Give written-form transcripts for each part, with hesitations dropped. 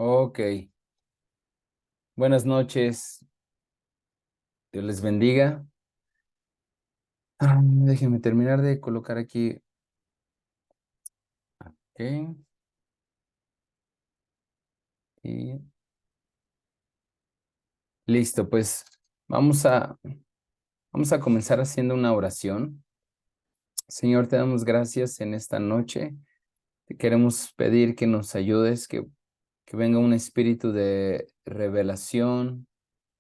Ok, buenas noches, Dios les bendiga. Déjenme terminar de colocar aquí. Ok, y listo, pues vamos a, vamos a comenzar haciendo una oración. Señor, te damos gracias en esta noche. Te queremos pedir que nos ayudes, que venga un espíritu de revelación,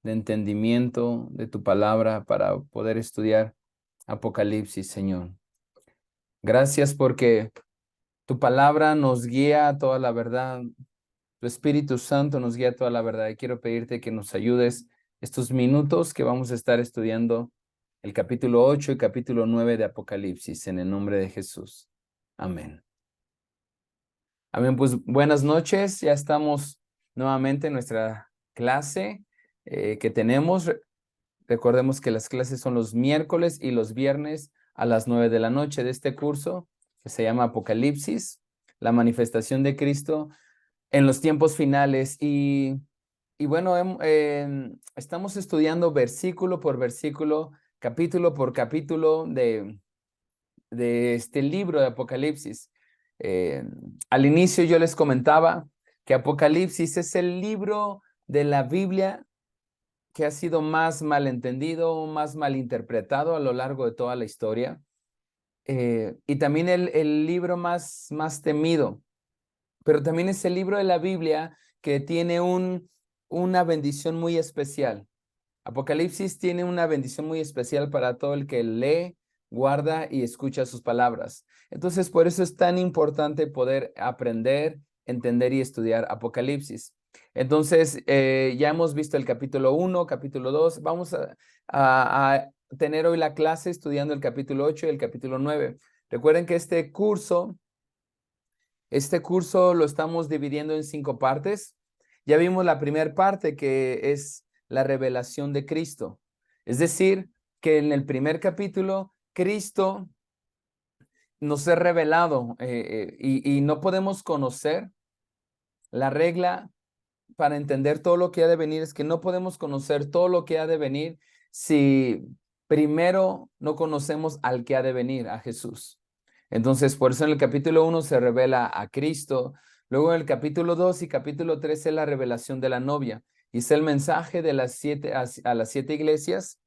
de entendimiento de tu palabra para poder estudiar Apocalipsis, Señor. Gracias porque tu palabra nos guía a toda la verdad. Tu Espíritu Santo nos guía a toda la verdad. Y quiero pedirte que nos ayudes estos minutos que vamos a estar estudiando el capítulo 8 y capítulo 9 de Apocalipsis, en el nombre de Jesús. Amén. Amén, pues buenas noches. Ya estamos nuevamente en nuestra clase que tenemos. Recordemos que las clases son los miércoles y los viernes a las 9 de la noche de este curso que se llama Apocalipsis, la manifestación de Cristo en los tiempos finales. Y bueno, estamos estudiando versículo por versículo, capítulo por capítulo de este libro de Apocalipsis. Eh, Al inicio yo les comentaba que Apocalipsis es el libro de la Biblia que ha sido más malentendido, más malinterpretado a lo largo de toda la historia. Y también el libro más temido, pero también es el libro de la Biblia que tiene una bendición muy especial. Apocalipsis tiene una bendición muy especial para todo el que lee, guarda y escucha sus palabras. Entonces, por eso es tan importante poder aprender, entender y estudiar Apocalipsis. Entonces, ya hemos visto el capítulo 1, capítulo 2. Vamos a tener hoy la clase estudiando el capítulo 8 y el capítulo 9. Recuerden que este curso lo estamos dividiendo en 5 partes. Ya vimos la primera parte, que es la revelación de Cristo. Es decir, que en el primer capítulo, Cristo nos es revelado y no podemos conocer la regla para entender todo lo que ha de venir. Es que no podemos conocer todo lo que ha de venir si primero no conocemos al que ha de venir, a Jesús. Entonces, por eso en el capítulo 1 se revela a Cristo. Luego en el capítulo 2 y capítulo 3 es la revelación de la novia. Y es el mensaje de las 7 a las 7 iglesias.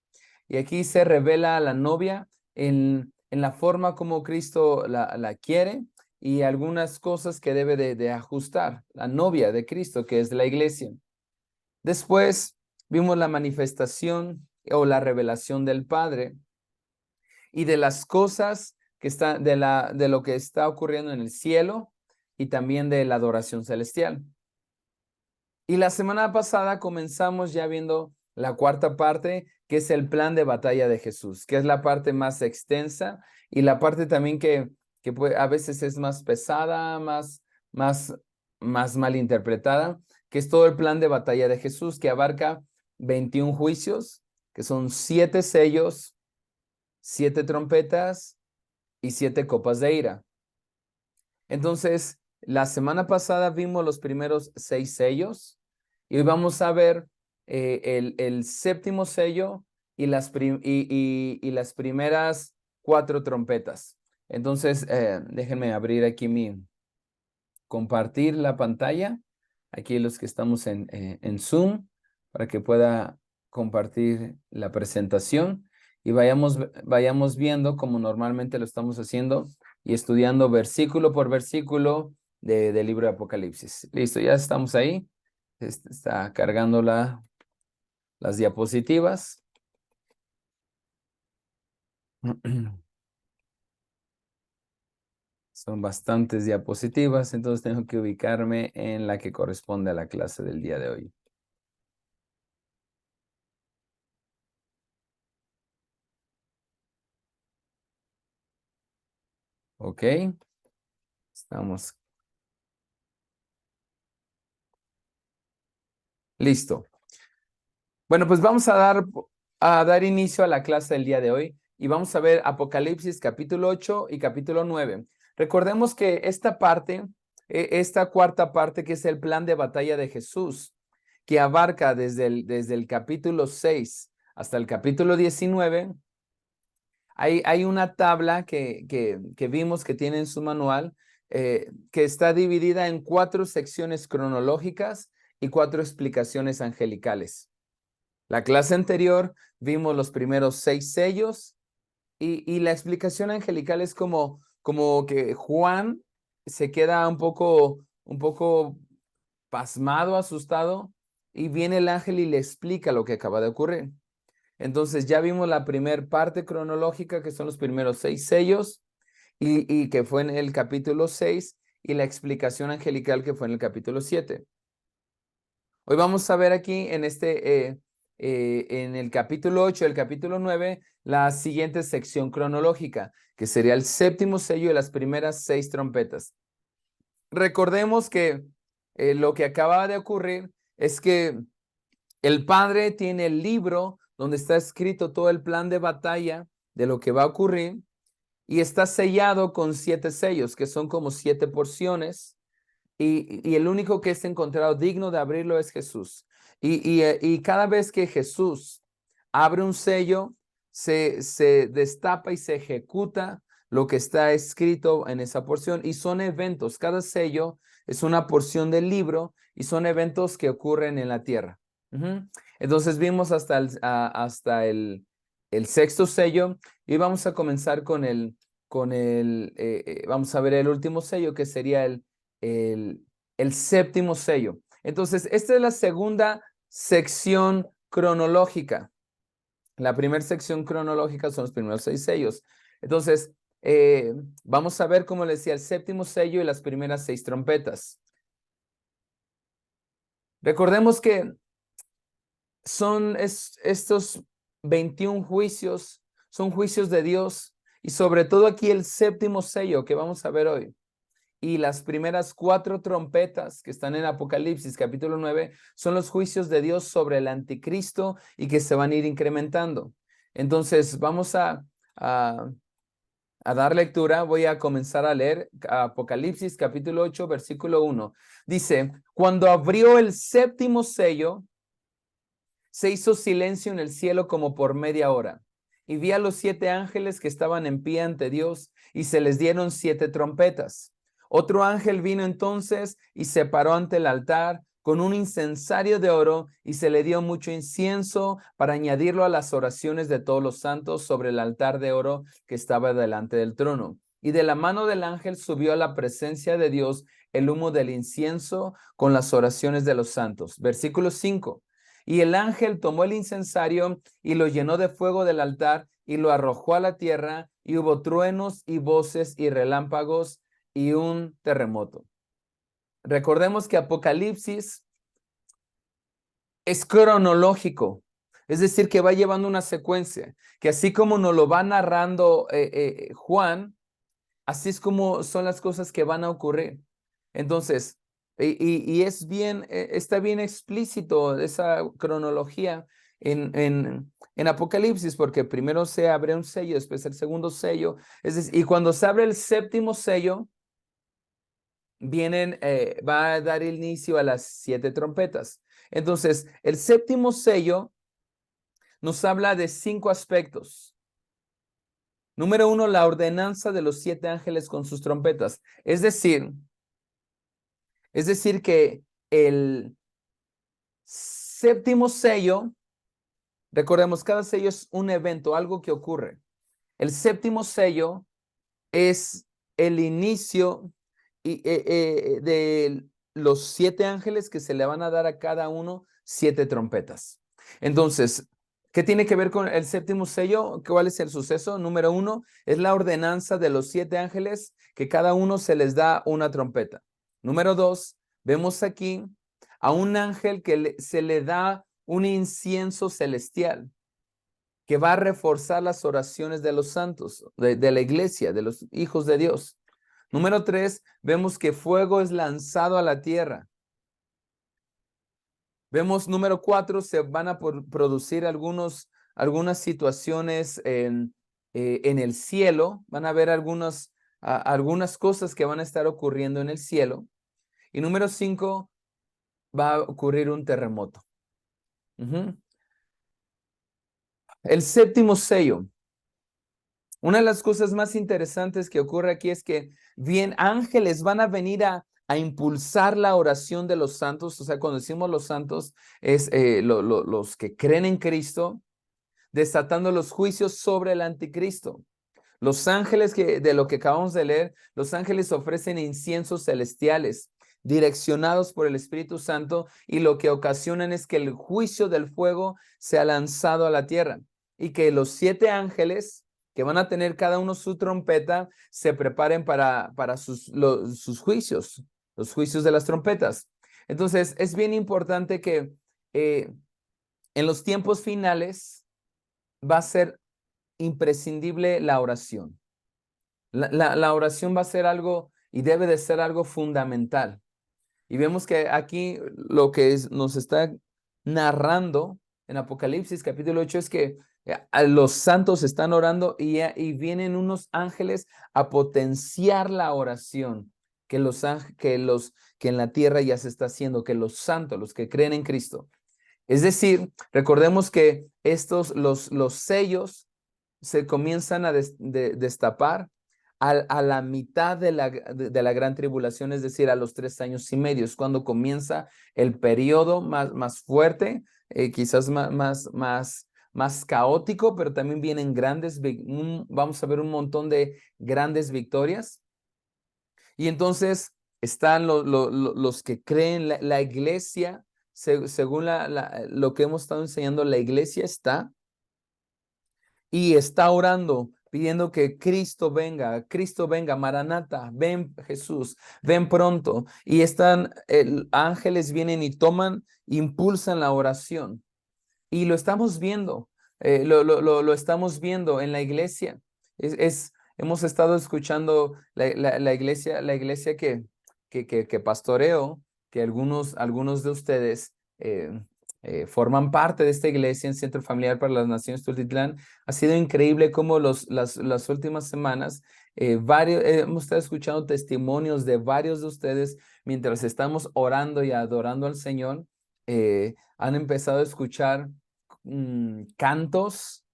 Y aquí se revela a la novia en la forma como Cristo la quiere y algunas cosas que debe de ajustar la novia de Cristo, que es la iglesia. Después vimos la manifestación o la revelación del Padre y de las cosas que están, de lo que está ocurriendo en el cielo y también de la adoración celestial. Y la semana pasada comenzamos ya viendo la cuarta parte, que es el plan de batalla de Jesús, que es la parte más extensa y la parte también que a veces es más pesada, más, más mal interpretada, que es todo el plan de batalla de Jesús, que abarca 21 juicios, que son 7 sellos, 7 trompetas y 7 copas de ira. Entonces, la semana pasada vimos los primeros 6 sellos y hoy vamos a ver el séptimo sello y las primeras 4 trompetas. Entonces, déjenme abrir aquí compartir la pantalla, aquí los que estamos en Zoom, para que pueda compartir la presentación y vayamos viendo como normalmente lo estamos haciendo y estudiando versículo por versículo del libro de Apocalipsis. Listo, ya estamos ahí. Está cargando las diapositivas. Son bastantes diapositivas, entonces tengo que ubicarme en la que corresponde a la clase del día de hoy. Ok, estamos. Listo. Bueno, pues vamos a dar inicio a la clase del día de hoy y vamos a ver Apocalipsis capítulo 8 y capítulo 9. Recordemos que esta parte esta cuarta parte que es el plan de batalla de Jesús, que abarca desde el capítulo 6 hasta el capítulo 19. Hay una tabla que vimos que tiene en su manual, que está dividida en 4 secciones cronológicas y 4 explicaciones angelicales. La clase anterior vimos los primeros 6 sellos y la explicación angelical es como que Juan se queda un poco pasmado, asustado, y viene el ángel y le explica lo que acaba de ocurrir. Entonces ya vimos la primer parte cronológica, que son los primeros 6 sellos, y que fue en el capítulo 6, y la explicación angelical que fue en el capítulo 7. Hoy vamos a ver aquí en en el capítulo 8, el capítulo 9, la siguiente sección cronológica, que sería el séptimo sello y las primeras 6 trompetas. Recordemos que lo que acaba de ocurrir es que el Padre tiene el libro donde está escrito todo el plan de batalla de lo que va a ocurrir, y está sellado con 7 sellos, que son como 7 porciones, y el único que es encontrado digno de abrirlo es Jesús. Y cada vez que Jesús abre un sello, se destapa y se ejecuta lo que está escrito en esa porción, y son eventos. Cada sello es una porción del libro y son eventos que ocurren en la tierra. Entonces vimos hasta el sexto sello, y vamos a comenzar vamos a ver el último sello, que sería el séptimo sello. Entonces, esta es la segunda sección cronológica. La primera sección cronológica son los primeros 6 sellos. Entonces, vamos a ver, como les decía, el séptimo sello y las primeras 6 trompetas. Recordemos que estos 21 juicios, son juicios de Dios, y sobre todo aquí el séptimo sello que vamos a ver hoy, y las primeras 4 trompetas que están en Apocalipsis capítulo 9 son los juicios de Dios sobre el anticristo, y que se van a ir incrementando. Entonces vamos a dar lectura. Voy a comenzar a leer Apocalipsis capítulo 8 versículo 1. Dice: cuando abrió el séptimo sello, se hizo silencio en el cielo como por media hora, y vi a los 7 ángeles que estaban en pie ante Dios, y se les dieron 7 trompetas. Otro ángel vino entonces y se paró ante el altar con un incensario de oro, y se le dio mucho incienso para añadirlo a las oraciones de todos los santos sobre el altar de oro que estaba delante del trono. Y de la mano del ángel subió a la presencia de Dios el humo del incienso con las oraciones de los santos. Versículo 5. Y el ángel tomó el incensario y lo llenó de fuego del altar y lo arrojó a la tierra, y hubo truenos y voces y relámpagos y un terremoto. Recordemos que Apocalipsis es cronológico, es decir, que va llevando una secuencia, que así como nos lo va narrando Juan, así es como son las cosas que van a ocurrir. Entonces, es bien, está bien explícito esa cronología en Apocalipsis, porque primero se abre un sello, después el segundo sello. Es decir, y cuando se abre el séptimo sello, va a dar inicio a las 7 trompetas. Entonces, el séptimo sello nos habla de 5 aspectos. Número 1, la ordenanza de los 7 ángeles con sus trompetas. Es decir que el séptimo sello, recordemos, cada sello es un evento, algo que ocurre. El séptimo sello es el inicio de los 7 ángeles, que se le van a dar a cada uno 7 trompetas. Entonces, ¿qué tiene que ver con el séptimo sello? ¿Cuál es el suceso? Número 1, es la ordenanza de los 7 ángeles, que cada uno se les da una trompeta. Número 2, vemos aquí a un ángel que se le da un incienso celestial, que va a reforzar las oraciones de los santos, de la iglesia, de los hijos de Dios. Número 3, vemos que fuego es lanzado a la tierra. Vemos, número 4, se van a producir algunas situaciones en el cielo. Van a haber algunas cosas que van a estar ocurriendo en el cielo. Y número 5, va a ocurrir un terremoto. El séptimo sello. Una de las cosas más interesantes que ocurre aquí es que bien ángeles van a venir a impulsar la oración de los santos. O sea, cuando decimos los santos, es los que creen en Cristo, desatando los juicios sobre el anticristo. Los ángeles, de lo que acabamos de leer, los ángeles ofrecen inciensos celestiales direccionados por el Espíritu Santo, y lo que ocasionan es que el juicio del fuego sea lanzado a la tierra, y que los 7 ángeles, que van a tener cada uno su trompeta, se preparen para sus juicios, los juicios de las trompetas. Entonces, es bien importante que en los tiempos finales va a ser imprescindible la oración. La oración va a ser algo y debe de ser algo fundamental. Y vemos que aquí lo que nos está narrando en Apocalipsis capítulo 8 es que los santos están orando y vienen unos ángeles a potenciar la oración que en la tierra ya se está haciendo, que los santos, los que creen en Cristo. Es decir, recordemos que los sellos se comienzan a destapar a la mitad de la gran tribulación, es decir, a los 3 años y medio, es cuando comienza el periodo más fuerte, quizás más caótico, pero también vienen vamos a ver un montón de grandes victorias. Y entonces están los que creen, la iglesia, según lo que hemos estado enseñando, la iglesia está orando, pidiendo que Cristo venga, Maranata, ven Jesús, ven pronto. Y ángeles vienen y impulsan la oración. Y lo estamos viendo, lo estamos viendo en la iglesia. Hemos estado escuchando la iglesia que pastoreo, que algunos de ustedes forman parte de esta iglesia en Centro Familiar para las Naciones Tultitlán. Ha sido increíble cómo las últimas semanas hemos estado escuchando testimonios de varios de ustedes mientras estamos orando y adorando al Señor. Han empezado a escuchar cantos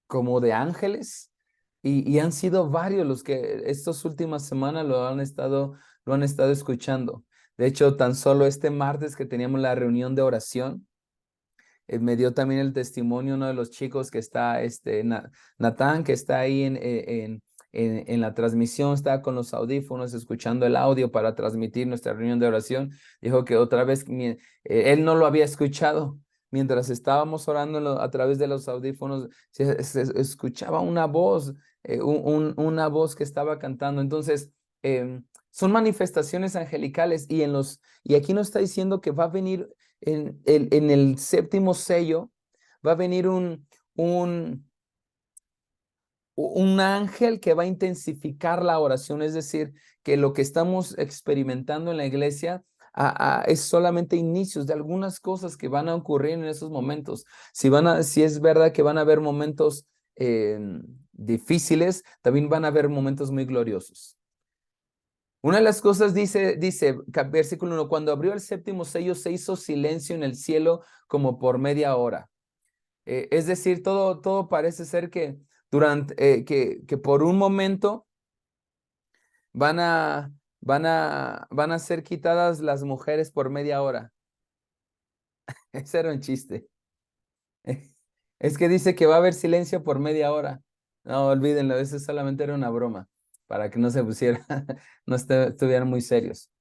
como de ángeles, y han sido varios los que estas últimas semanas lo han estado escuchando. De hecho, tan solo este martes que teníamos la reunión de oración, me dio también el testimonio uno de los chicos que está, Natán, que está ahí en la transmisión, está con los audífonos escuchando el audio para transmitir nuestra reunión de oración. Dijo que otra vez él no lo había escuchado. Mientras estábamos orando a través de los audífonos, se escuchaba una voz, una voz que estaba cantando. Entonces, son manifestaciones angelicales, y aquí nos está diciendo que va a venir en el séptimo sello, va a venir un ángel que va a intensificar la oración. Es decir, que lo que estamos experimentando en la iglesia es solamente inicios de algunas cosas que van a ocurrir en esos momentos. Si es verdad que van a haber momentos difíciles, también van a haber momentos muy gloriosos. Una de las cosas dice versículo 1, cuando abrió el séptimo sello se hizo silencio en el cielo como por media hora. Es decir, todo parece ser que que por un momento van a ser quitadas las mujeres por media hora. Ese era un chiste. Es que dice que va a haber silencio por media hora. No, olvídenlo, eso solamente era una broma, para que no se pusiera, no estuvieran muy serios.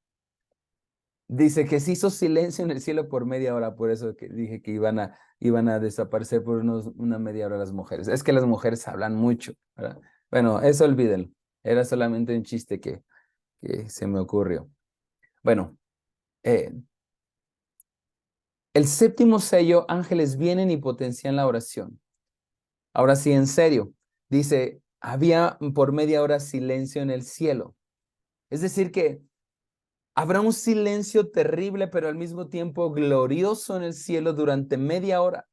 Dice que se hizo silencio en el cielo por media hora, por eso que dije que iban a desaparecer por una media hora las mujeres. Es que las mujeres hablan mucho, ¿verdad? Bueno, eso olvídenlo. Era solamente un chiste que se me ocurrió. Bueno, el séptimo sello, ángeles vienen y potencian la oración. Ahora sí, en serio, dice, había por media hora silencio en el cielo. Es decir que habrá un silencio terrible, pero al mismo tiempo glorioso en el cielo durante media hora.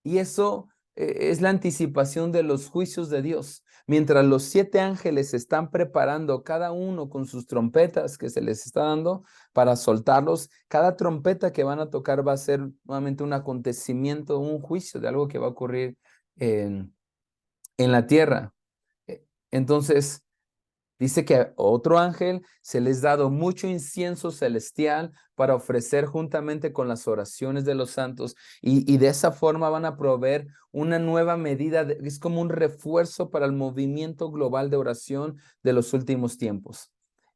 Y eso es la anticipación de los juicios de Dios. Mientras los 7 ángeles se están preparando, cada uno con sus trompetas que se les está dando para soltarlos, cada trompeta que van a tocar va a ser nuevamente un acontecimiento, un juicio de algo que va a ocurrir en la tierra. Entonces, dice que a otro ángel se les ha dado mucho incienso celestial para ofrecer juntamente con las oraciones de los santos y de esa forma van a proveer una nueva medida, es como un refuerzo para el movimiento global de oración de los últimos tiempos.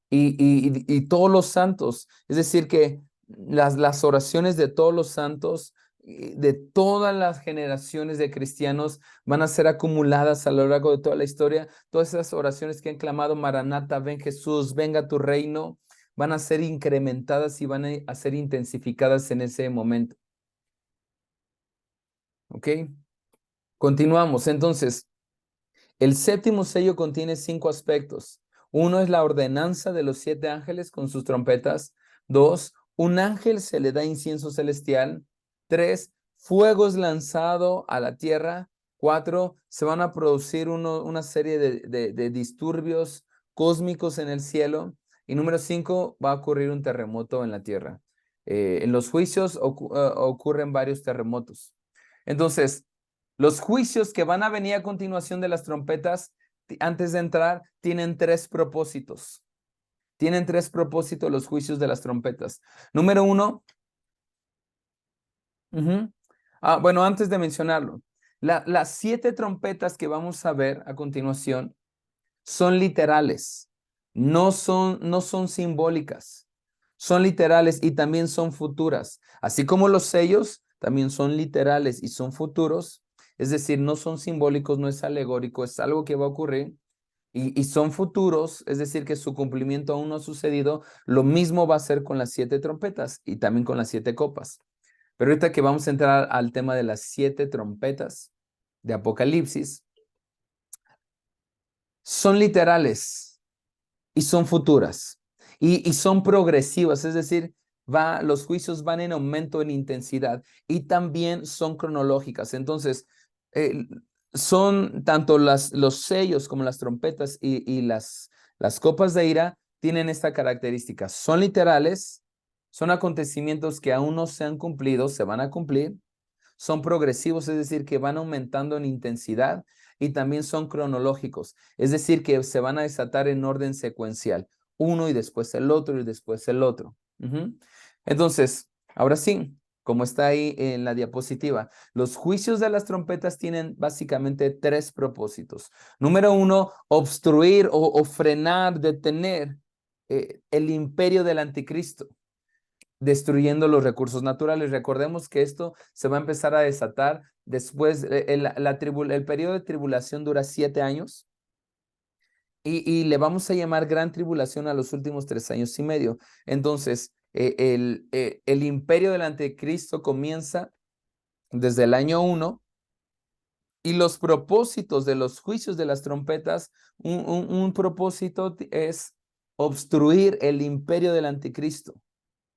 Y todos los santos, es decir, que las oraciones de todos los santos, de todas las generaciones de cristianos, van a ser acumuladas a lo largo de toda la historia. Todas esas oraciones que han clamado, Maranata, ven Jesús, venga tu reino, van a ser incrementadas y van a ser intensificadas en ese momento. ¿Ok? Continuamos. Entonces, el séptimo sello contiene 5 aspectos. Uno es la ordenanza de los 7 ángeles con sus trompetas. 2, un ángel se le da incienso celestial. 3, fuego es lanzado a la tierra. 4, se van a producir una serie de disturbios cósmicos en el cielo. Y número 5, va a ocurrir un terremoto en la tierra. En los juicios ocurren varios terremotos. Entonces, los juicios que van a venir a continuación de las trompetas, antes de entrar, tienen 3 propósitos. Tienen 3 propósitos los juicios de las trompetas. Número 1. Bueno, antes de mencionarlo, las 7 trompetas que vamos a ver a continuación son literales, no son simbólicas, son literales y también son futuras. Así como los sellos también son literales y son futuros, es decir, no son simbólicos, no es alegórico, es algo que va a ocurrir y son futuros, es decir, que su cumplimiento aún no ha sucedido. Lo mismo va a ser con las 7 trompetas y también con las 7 copas. Pero ahorita que vamos a entrar al tema de las 7 trompetas de Apocalipsis, son literales y son futuras y son progresivas, es decir, los juicios van en aumento en intensidad y también son cronológicas. Entonces, eh, son tanto los sellos como las trompetas y las copas de ira tienen esta característica. Son literales, son acontecimientos que aún no se han cumplido, se van a cumplir. Son progresivos, es decir, que van aumentando en intensidad y también son cronológicos, es decir, que se van a desatar en orden secuencial, uno y después el otro y después el otro. Entonces, ahora sí, como está ahí en la diapositiva, los juicios de las trompetas tienen básicamente 3 propósitos. Número 1, obstruir o frenar, detener el imperio del anticristo, destruyendo los recursos naturales. Recordemos que esto se va a empezar a desatar después, el periodo de tribulación dura 7 años y le vamos a llamar gran tribulación a los últimos 3 años y medio. Entonces, el imperio del anticristo comienza desde el año 1 y los propósitos de los juicios de las trompetas, un propósito es obstruir el imperio del anticristo.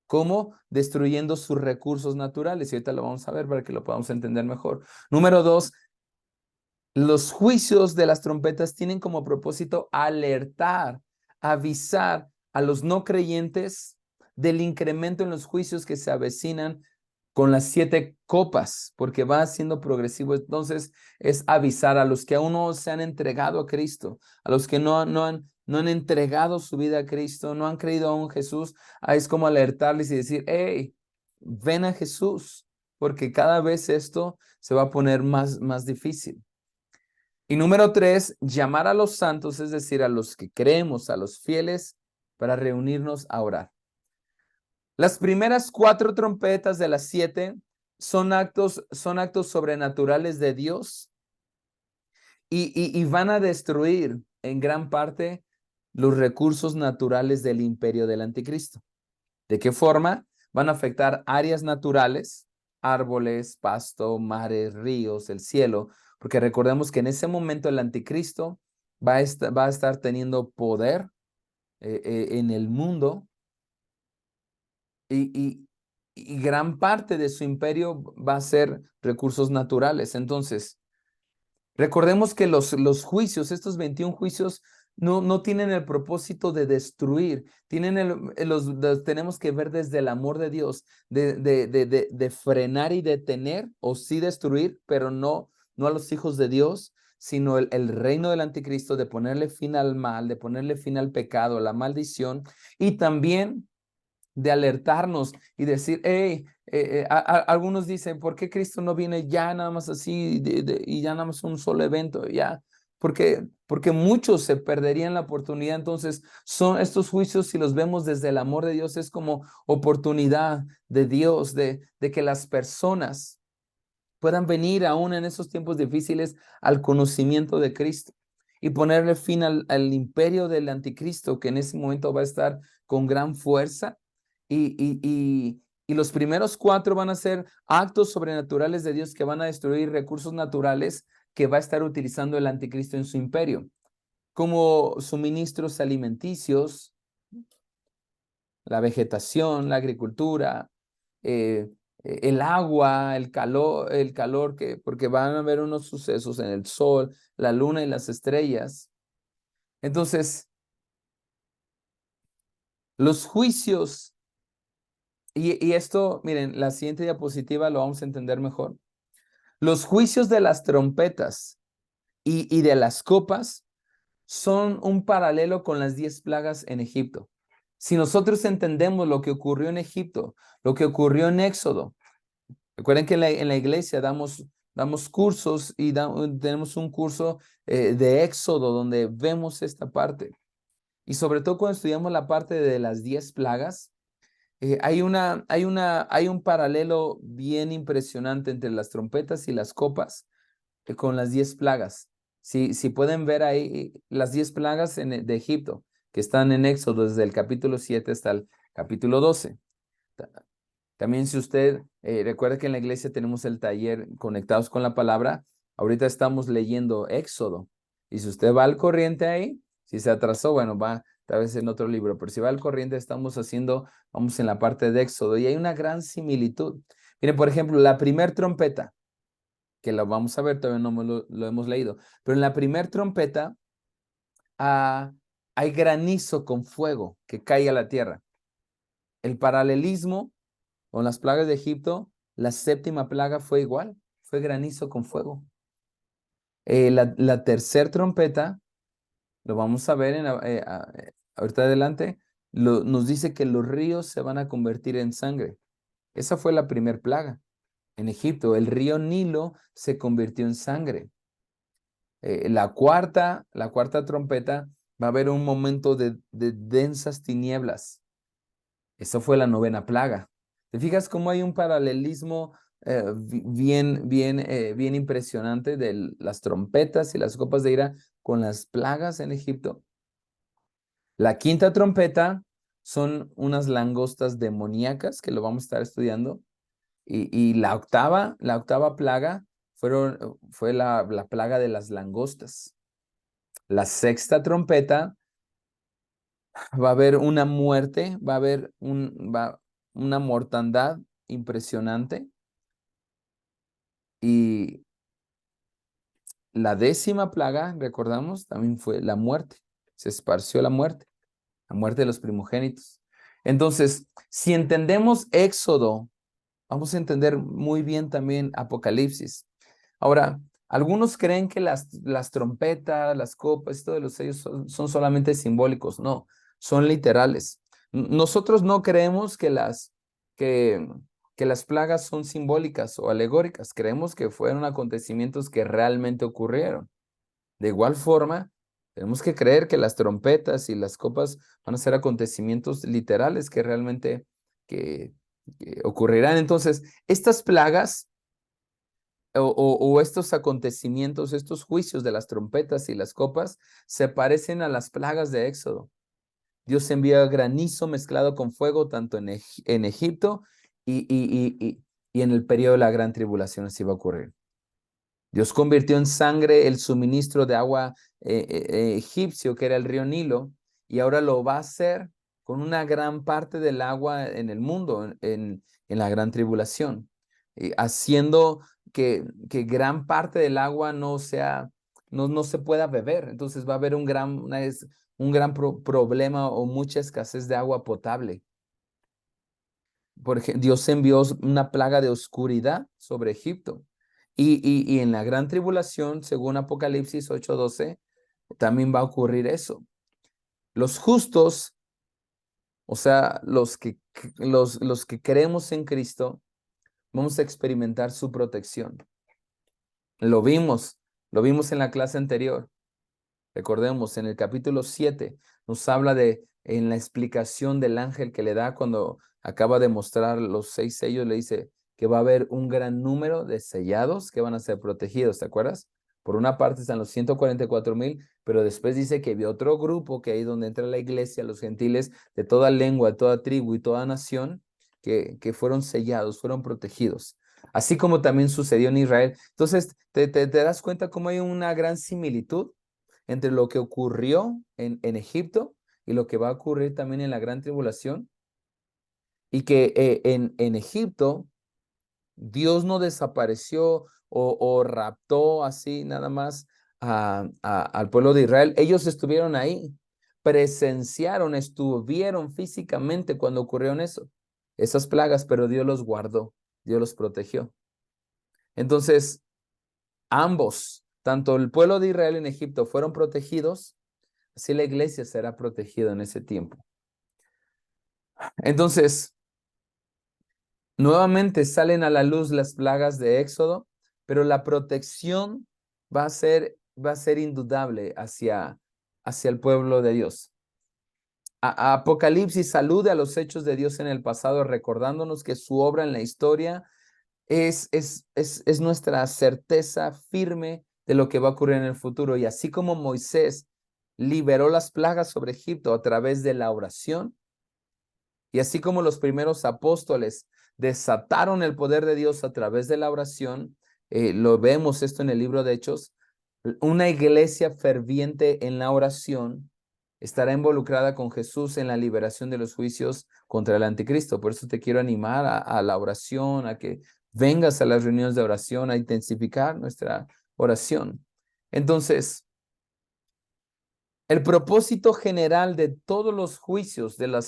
¿Cómo? Destruyendo sus recursos naturales. Y ahorita lo vamos a ver para que lo podamos entender mejor. Número 2, los juicios de las trompetas tienen como propósito alertar, avisar a los no creyentes del incremento en los juicios que se avecinan con las 7 copas, porque va siendo progresivo. Entonces, es avisar a los que aún no se han entregado a Cristo, a los que no han entregado su vida a Cristo, no han creído aún en Jesús. Es como alertarles y decir, hey, ven a Jesús, porque cada vez esto se va a poner más difícil. Y número 3, llamar a los santos, es decir, a los que creemos, a los fieles, para reunirnos a orar. Las primeras 4 trompetas de las 7 son actos sobrenaturales de Dios y van a destruir en gran parte los recursos naturales del imperio del anticristo. ¿De qué forma? Van a afectar áreas naturales, árboles, pasto, mares, ríos, el cielo, porque recordemos que en ese momento el anticristo va a estar teniendo poder en el mundo y gran parte de su imperio va a ser recursos naturales. Entonces, Recordemos que los juicios, estos 21 juicios, no tienen el propósito de destruir, tenemos que ver desde el amor de Dios, de frenar y detener, o sí destruir, pero no a los hijos de Dios, sino el reino del anticristo, de ponerle fin al mal, de ponerle fin al pecado, la maldición, y también de alertarnos y decir, hey, algunos dicen, ¿por qué Cristo no viene ya nada más así y ya nada más un solo evento? Ya, porque muchos se perderían la oportunidad. Entonces, son estos juicios, si los vemos desde el amor de Dios, es como oportunidad de Dios, de que las personas puedan venir aún en esos tiempos difíciles al conocimiento de Cristo y ponerle fin al imperio del anticristo, que en ese momento va a estar con gran fuerza. Y los primeros 4 van a ser actos sobrenaturales de Dios que van a destruir recursos naturales que va a estar utilizando el anticristo en su imperio, como suministros alimenticios, la vegetación, la agricultura, eh, el agua, el calor, porque van a haber unos sucesos en el sol, la luna y las estrellas. Entonces, los juicios, y esto, miren, la siguiente diapositiva lo vamos a entender mejor. Los juicios de las trompetas y de las copas son un paralelo con las 10 plagas en Egipto. Si nosotros entendemos lo que ocurrió en Egipto, lo que ocurrió en Éxodo, recuerden que en la iglesia damos cursos y tenemos un curso de Éxodo donde vemos esta parte. Y sobre todo cuando estudiamos la parte de las 10 plagas, hay un paralelo bien impresionante entre las trompetas y las copas con las 10 plagas. Si pueden ver ahí las 10 plagas de Egipto, que están en Éxodo desde el capítulo 7 hasta el capítulo 12. También si usted recuerda que en la iglesia tenemos el taller Conectados con la Palabra, ahorita estamos leyendo Éxodo. Y si usted va al corriente ahí, si se atrasó, bueno, va tal vez en otro libro, pero si va al corriente vamos en la parte de Éxodo y hay una gran similitud. Miren, por ejemplo, la primer trompeta, que lo vamos a ver, todavía no lo hemos leído, pero en la primer trompeta hay granizo con fuego que cae a la tierra. El paralelismo con las plagas de Egipto, la séptima plaga fue igual, fue granizo con fuego. La tercer trompeta, lo vamos a ver ahorita adelante, nos dice que los ríos se van a convertir en sangre. Esa fue la primer plaga. En Egipto, el río Nilo se convirtió en sangre. La cuarta trompeta, va a haber un momento de densas tinieblas. Eso fue la novena plaga. ¿Te fijas cómo hay un paralelismo bien impresionante de las trompetas y las copas de ira con las plagas en Egipto? La quinta trompeta son unas langostas demoníacas que lo vamos a estar estudiando. Y la octava plaga fue la plaga de las langostas. La sexta trompeta va a haber una muerte, va a haber una mortandad impresionante. Y la décima plaga, recordamos, también fue la muerte. Se esparció la muerte de los primogénitos. Entonces, si entendemos Éxodo, vamos a entender muy bien también Apocalipsis. Ahora, algunos creen que las trompetas, las copas, esto de los sellos son solamente simbólicos. No, son literales. Nosotros no creemos que, que las plagas son simbólicas o alegóricas. Creemos que fueron acontecimientos que realmente ocurrieron. De igual forma, tenemos que creer que las trompetas y las copas van a ser acontecimientos literales que realmente que ocurrirán. Entonces, estas plagas o estos acontecimientos, estos juicios de las trompetas y las copas, se parecen a las plagas de Éxodo. Dios envía granizo mezclado con fuego tanto en Egipto y en el periodo de la gran tribulación así va a ocurrir. Dios convirtió en sangre el suministro de agua egipcio, que era el río Nilo, y ahora lo va a hacer con una gran parte del agua en el mundo, en la gran tribulación, haciendo que gran parte del agua no se pueda beber. Entonces va a haber un gran problema o mucha escasez de agua potable. Por ejemplo, Dios envió una plaga de oscuridad sobre Egipto. Y en la gran tribulación, según Apocalipsis 8:12, también va a ocurrir eso. Los justos, o sea, los que creemos en Cristo, vamos a experimentar su protección. Lo vimos en la clase anterior. Recordemos, en el capítulo 7 nos habla en la explicación del ángel que le da cuando acaba de mostrar los 6 sellos, le dice que va a haber un gran número de sellados que van a ser protegidos, ¿te acuerdas? Por una parte están los 144,000, pero después dice que había otro grupo que ahí donde entra la iglesia, los gentiles de toda lengua, de toda tribu y toda nación, que fueron sellados, fueron protegidos. Así como también sucedió en Israel. Entonces, te das cuenta cómo hay una gran similitud entre lo que ocurrió en Egipto y lo que va a ocurrir también en la gran tribulación. Y que en Egipto Dios no desapareció o raptó así nada más al pueblo de Israel. Ellos estuvieron ahí, presenciaron, estuvieron físicamente cuando ocurrieron esas plagas, pero Dios los guardó, Dios los protegió. Entonces, ambos, tanto el pueblo de Israel en Egipto fueron protegidos, así la iglesia será protegida en ese tiempo. Entonces, nuevamente salen a la luz las plagas de Éxodo, pero la protección va a ser indudable hacia el pueblo de Dios. Apocalipsis alude a los hechos de Dios en el pasado, recordándonos que su obra en la historia es nuestra certeza firme de lo que va a ocurrir en el futuro. Y así como Moisés liberó las plagas sobre Egipto a través de la oración, y así como los primeros apóstoles desataron el poder de Dios a través de la oración, lo vemos esto en el libro de Hechos, una iglesia ferviente en la oración estará involucrada con Jesús en la liberación de los juicios contra el anticristo. Por eso te quiero animar a la oración, a que vengas a las reuniones de oración, a intensificar nuestra oración. Entonces, el propósito general de todos los juicios, de las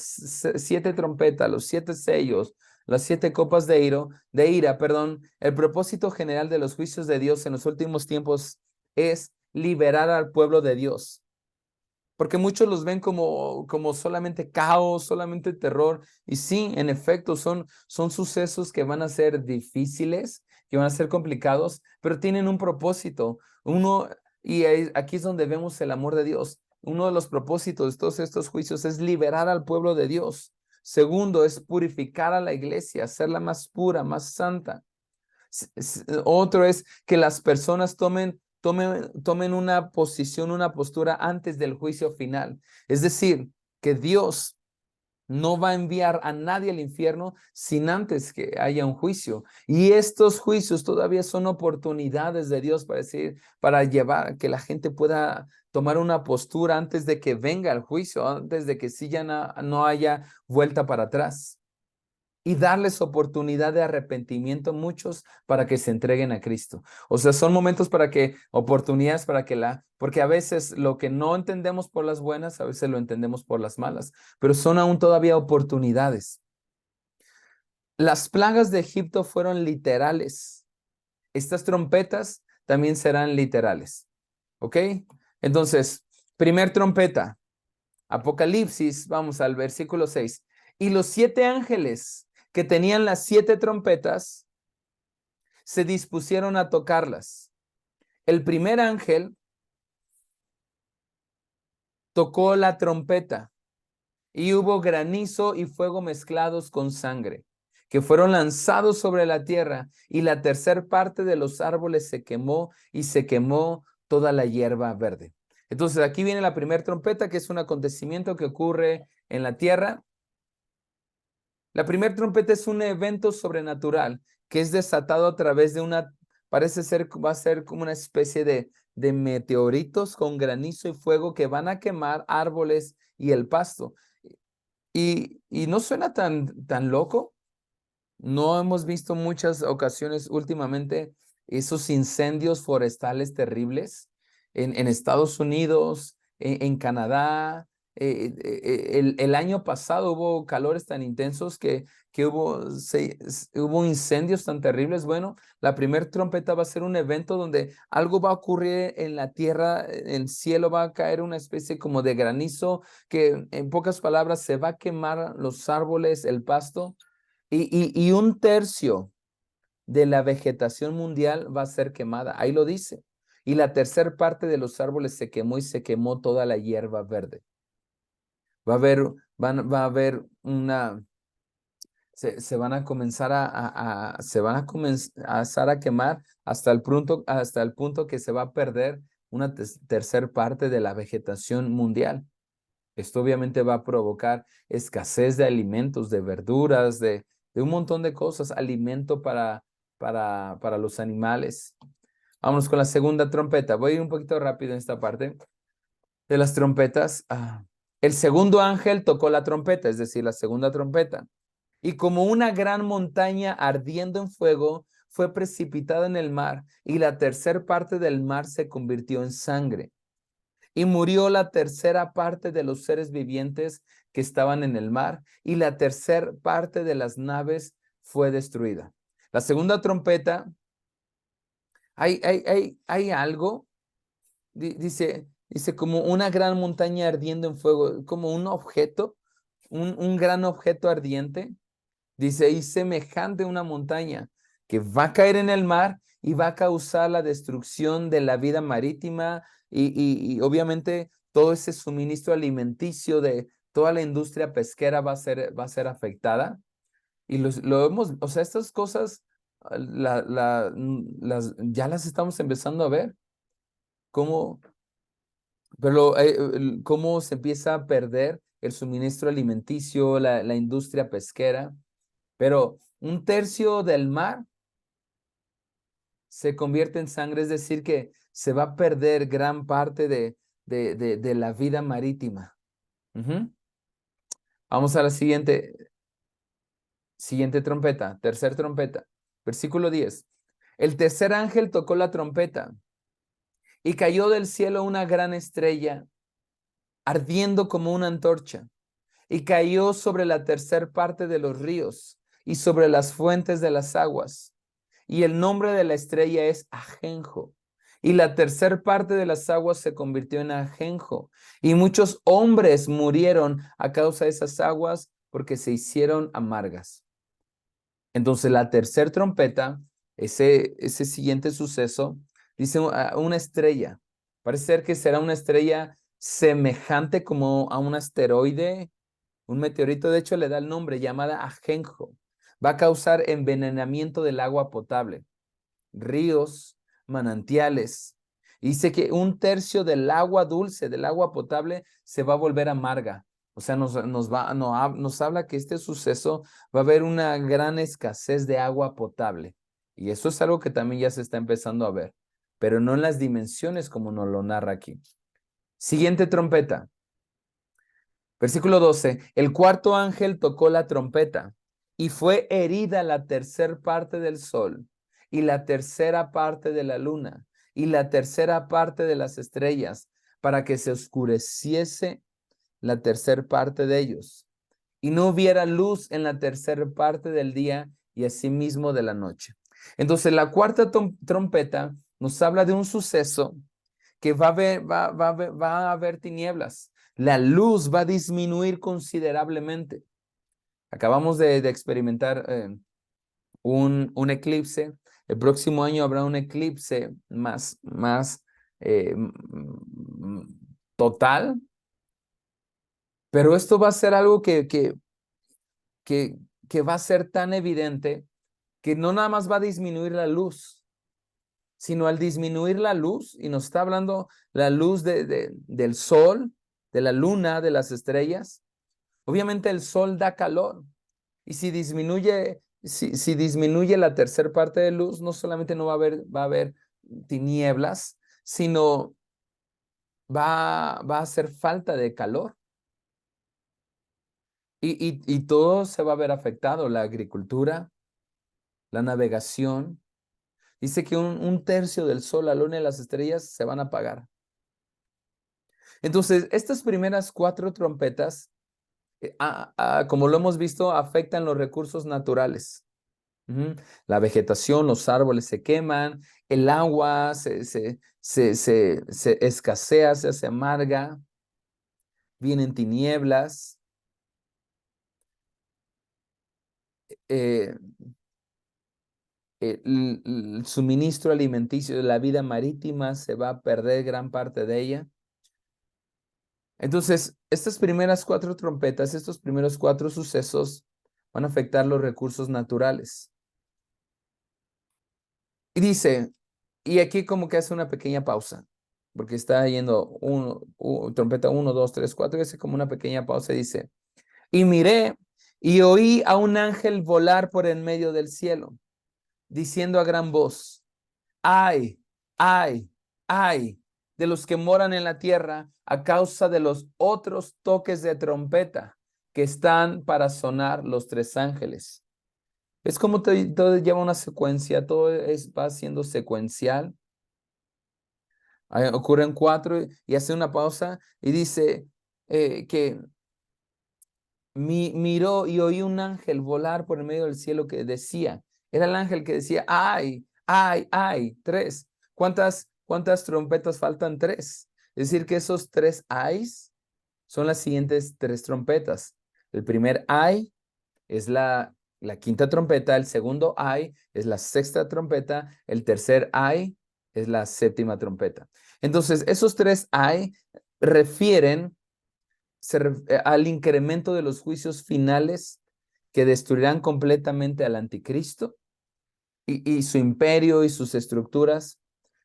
7 trompetas, los 7 sellos, las 7 copas de ira, el propósito general de los juicios de Dios en los últimos tiempos es liberar al pueblo de Dios. Porque muchos los ven como solamente caos, solamente terror. Y sí, en efecto, son sucesos que van a ser difíciles, que van a ser complicados, pero tienen un propósito. Aquí es donde vemos el amor de Dios. Uno de los propósitos de todos estos juicios es liberar al pueblo de Dios. Segundo, es purificar a la iglesia, hacerla más pura, más santa. Otro es que las personas tomen una posición, una postura antes del juicio final. Es decir, que Dios no va a enviar a nadie al infierno sin antes que haya un juicio. Y estos juicios todavía son oportunidades de Dios para llevar que la gente pueda tomar una postura antes de que venga el juicio, antes de que sí ya no haya vuelta para atrás. Y darles oportunidad de arrepentimiento a muchos para que se entreguen a Cristo. O sea, son momentos oportunidades porque a veces lo que no entendemos por las buenas, a veces lo entendemos por las malas, pero son aún todavía oportunidades. Las plagas de Egipto fueron literales. Estas trompetas también serán literales. ¿Ok? Entonces, primer trompeta, Apocalipsis, vamos al versículo 6. Y los 7 ángeles que tenían las 7 trompetas se dispusieron a tocarlas. El primer ángel tocó la trompeta y hubo granizo y fuego mezclados con sangre, que fueron lanzados sobre la tierra, y la tercer parte de los árboles se quemó y se quemó toda la hierba verde. Entonces aquí viene la primera trompeta, que es un acontecimiento que ocurre en la tierra. La primera trompeta es un evento sobrenatural que es desatado a través de va a ser como una especie de meteoritos con granizo y fuego que van a quemar árboles y el pasto. Y no suena tan loco. No hemos visto muchas ocasiones últimamente esos incendios forestales terribles en Estados Unidos, en Canadá. El año pasado hubo calores tan intensos que hubo incendios tan terribles. Bueno, la primera trompeta va a ser un evento donde algo va a ocurrir en la tierra, en el cielo va a caer una especie como de granizo, que en pocas palabras se va a quemar los árboles, el pasto, y un tercio de la vegetación mundial va a ser quemada. Ahí lo dice. Y la tercera parte de los árboles se quemó y se quemó toda la hierba verde. Va a haber, va a haber una, se van a comenzar se van a comenzar a quemar hasta el punto que se va a perder una tercera parte de la vegetación mundial. Esto obviamente va a provocar escasez de alimentos, de verduras, de un montón de cosas, alimento para los animales. Vámonos con la segunda trompeta. Voy a ir un poquito rápido en esta parte de las trompetas. El segundo ángel tocó la trompeta, es decir, la segunda trompeta. Y como una gran montaña ardiendo en fuego, fue precipitada en el mar, y la tercera parte del mar se convirtió en sangre. Y murió la tercera parte de los seres vivientes que estaban en el mar, y la tercera parte de las naves fue destruida. La segunda trompeta, hay algo, dice como una gran montaña ardiendo en fuego, como un objeto, un gran objeto ardiente. Dice, y semejante a una montaña que va a caer en el mar y va a causar la destrucción de la vida marítima y obviamente todo ese suministro alimenticio de toda la industria pesquera va a ser afectada. Y lo hemos, o sea, estas cosas ya las estamos empezando a ver. Cómo, cómo se empieza a perder el suministro alimenticio, la industria pesquera. Pero un tercio del mar se convierte en sangre, es decir, que se va a perder gran parte de la vida marítima. Vamos a la siguiente trompeta, tercer trompeta, versículo 10. El tercer ángel tocó la trompeta y cayó del cielo una gran estrella, ardiendo como una antorcha, y cayó sobre la tercer parte de los ríos y sobre las fuentes de las aguas. Y el nombre de la estrella es Ajenjo. Y la tercer parte de las aguas se convirtió en Ajenjo. Y muchos hombres murieron a causa de esas aguas porque se hicieron amargas. Entonces la tercer trompeta, ese siguiente suceso, dice una estrella. Parece ser que será una estrella semejante como a un asteroide, un meteorito. De hecho le da el nombre, llamada Ajenjo. Va a causar envenenamiento del agua potable, ríos, manantiales. Dice que un tercio del agua dulce, del agua potable, se va a volver amarga. O sea, nos habla que este suceso va a haber una gran escasez de agua potable. Y eso es algo que también ya se está empezando a ver, pero no en las dimensiones como nos lo narra aquí. Siguiente trompeta. Versículo 12. El cuarto ángel tocó la trompeta y fue herida la tercera parte del sol y la tercera parte de la luna y la tercera parte de las estrellas, para que se oscureciese la tercera parte de ellos y no hubiera luz en la tercera parte del día y asimismo de la noche. Entonces la cuarta trompeta nos habla de un suceso que va a haber tinieblas. La luz va a disminuir considerablemente. Acabamos de experimentar un eclipse. El próximo año habrá un eclipse más total, pero esto va a ser algo que va a ser tan evidente que no nada más va a disminuir la luz, sino al disminuir la luz, y nos está hablando la luz del sol, de la luna, de las estrellas. Obviamente el sol da calor, y si disminuye, si disminuye la tercera parte de luz, no solamente no va a haber tinieblas, sino va a hacer falta de calor. Y todo se va a ver afectado, la agricultura, la navegación, Dice que un tercio del sol, la luna y las estrellas se van a apagar. Entonces, estas primeras 4 trompetas, como lo hemos visto, afectan los recursos naturales. La vegetación, los árboles se queman, el agua se escasea, se hace amarga, vienen tinieblas. eh, el suministro alimenticio de la vida marítima se va a perder gran parte de ella. Entonces, estas primeras 4 trompetas, estos primeros 4 sucesos van a afectar los recursos naturales. Y dice, y aquí como que hace una pequeña pausa, porque está yendo trompeta 1, 2, 3, 4, y hace como una pequeña pausa y dice, y miré y oí a un ángel volar por en medio del cielo, diciendo a gran voz, ay, ay, ay, de los que moran en la tierra a causa de los otros toques de trompeta que están para sonar los 3 ángeles. Es como todo lleva una secuencia, todo va siendo secuencial. Ocurren 4 y hace una pausa y dice que miró y oí un ángel volar por el medio del cielo que decía, era el ángel que decía, ay, ay, ay, 3. ¿Cuántas trompetas faltan? 3. Es decir, que esos 3 ayes son las siguientes 3 trompetas. El primer ay es la quinta trompeta, el segundo ay es la sexta trompeta, el tercer ay es la séptima trompeta. Entonces, esos 3 ay refieren al incremento de los juicios finales que destruirán completamente al anticristo y su imperio y sus estructuras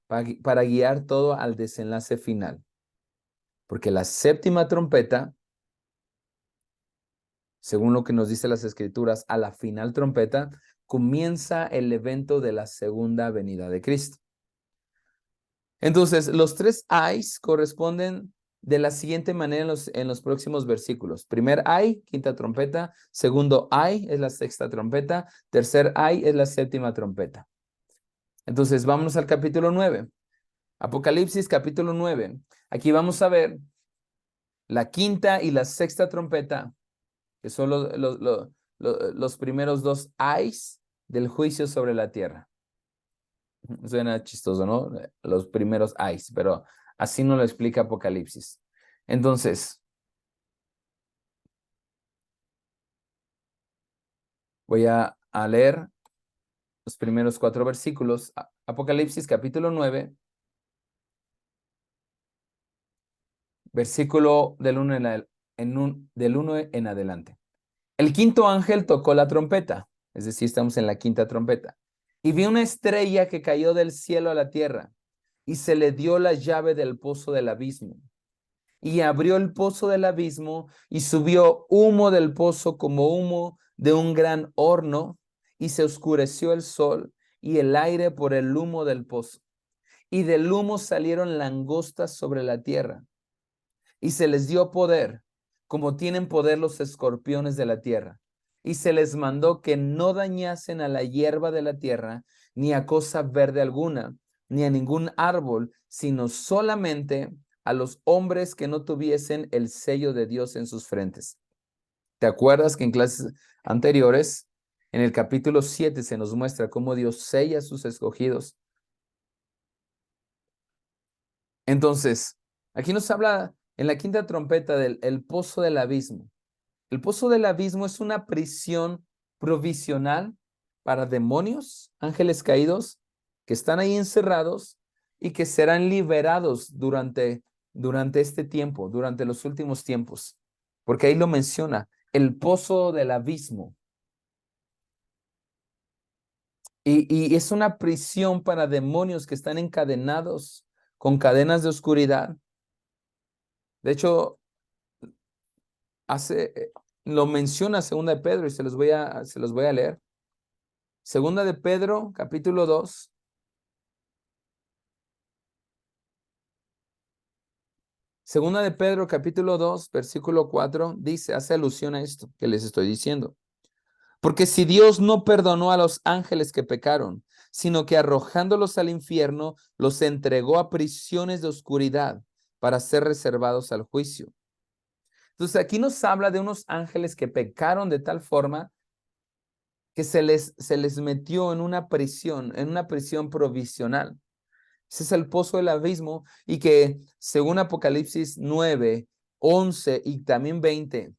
para guiar todo al desenlace final. Porque la séptima trompeta, según lo que nos dice las escrituras, a la final trompeta, comienza el evento de la segunda venida de Cristo. Entonces, los 3 ayes corresponden de la siguiente manera en los próximos versículos. Primer ay, quinta trompeta. Segundo ay es la sexta trompeta. Tercer ay es la séptima trompeta. Entonces, vámonos al capítulo 9. Apocalipsis capítulo 9. Aquí vamos a ver la quinta y la sexta trompeta, que son los primeros 2 ayes del juicio sobre la tierra. Suena chistoso, ¿no? Los primeros ayes, pero así nos lo explica Apocalipsis. Entonces, voy a leer los primeros 4 versículos. Apocalipsis capítulo 9, versículo del 1 del 1 en adelante. El quinto ángel tocó la trompeta, es decir, estamos en la quinta trompeta, y vi una estrella que cayó del cielo a la tierra, y se le dio la llave del pozo del abismo. Y abrió el pozo del abismo y subió humo del pozo como humo de un gran horno, y se oscureció el sol y el aire por el humo del pozo. Y del humo salieron langostas sobre la tierra, y se les dio poder, como tienen poder los escorpiones de la tierra. Y se les mandó que no dañasen a la hierba de la tierra, ni a cosa verde alguna, ni a ningún árbol, sino solamente a los hombres que no tuviesen el sello de Dios en sus frentes. ¿Te acuerdas que en clases anteriores, en el capítulo 7, se nos muestra cómo Dios sella a sus escogidos? Entonces, aquí nos habla en la quinta trompeta del el pozo del abismo. El pozo del abismo es una prisión provisional para demonios, ángeles caídos, que están ahí encerrados y que serán liberados durante este tiempo, durante los últimos tiempos. Porque ahí lo menciona, el pozo del abismo. Y es una prisión para demonios que están encadenados con cadenas de oscuridad. De hecho, lo menciona Segunda de Pedro y se los voy a leer. Segunda de Pedro, capítulo 2. Segunda de Pedro, capítulo 2, versículo 4, dice, hace alusión a esto que les estoy diciendo. Porque si Dios no perdonó a los ángeles que pecaron, sino que arrojándolos al infierno, los entregó a prisiones de oscuridad para ser reservados al juicio. Entonces aquí nos habla de unos ángeles que pecaron de tal forma que se les metió en una prisión provisional. Ese es el pozo del abismo y que según Apocalipsis 9, 11 y también 20,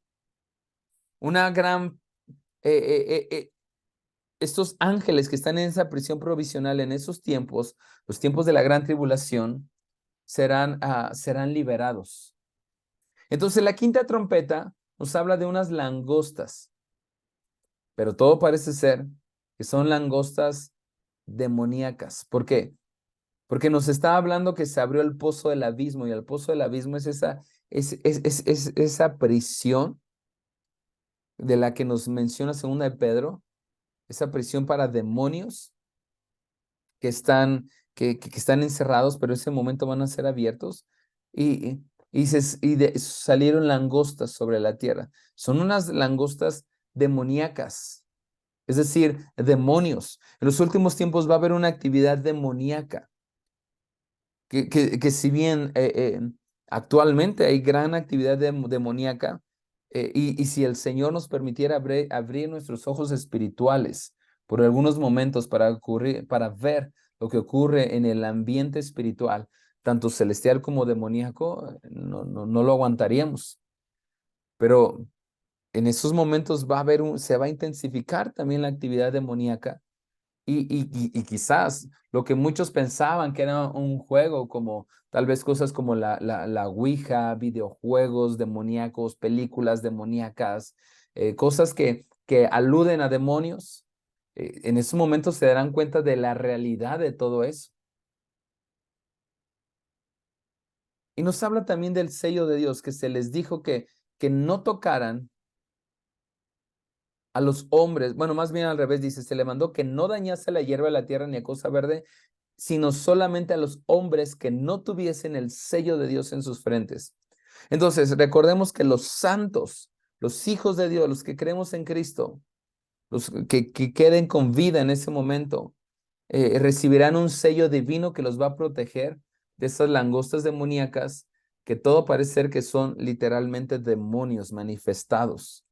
una gran, estos ángeles que están en esa prisión provisional en esos tiempos, los tiempos de la gran tribulación, serán liberados. Entonces la quinta trompeta nos habla de unas langostas, pero todo parece ser que son langostas demoníacas. ¿Por qué? Porque nos está hablando que se abrió el pozo del abismo y el pozo del abismo es esa prisión de la que nos menciona segunda de Pedro, esa prisión para demonios que están encerrados, pero en ese momento van a ser abiertos y, salieron langostas sobre la tierra. Son unas langostas demoníacas, es decir, demonios. En los últimos tiempos va a haber una actividad demoníaca. Que si bien actualmente hay gran actividad demoníaca, y si el Señor nos permitiera abrir nuestros ojos espirituales por algunos momentos para ver lo que ocurre en el ambiente espiritual, tanto celestial como demoníaco, no lo aguantaríamos. Pero en esos momentos se va a intensificar también la actividad demoníaca y quizás lo que muchos pensaban que era un juego, como tal vez cosas como la Ouija, videojuegos demoníacos, películas demoníacas, cosas que aluden a demonios, en esos momentos se darán cuenta de la realidad de todo eso. Y nos habla también del sello de Dios, que se les dijo que no tocaran a los hombres, bueno, más bien al revés, dice, se le mandó que no dañase la hierba de la tierra ni a cosa verde, sino solamente a los hombres que no tuviesen el sello de Dios en sus frentes. Entonces, recordemos que los santos, los hijos de Dios, los que creemos en Cristo, los que queden con vida en ese momento, recibirán un sello divino que los va a proteger de esas langostas demoníacas, que todo parece ser que son literalmente demonios manifestados.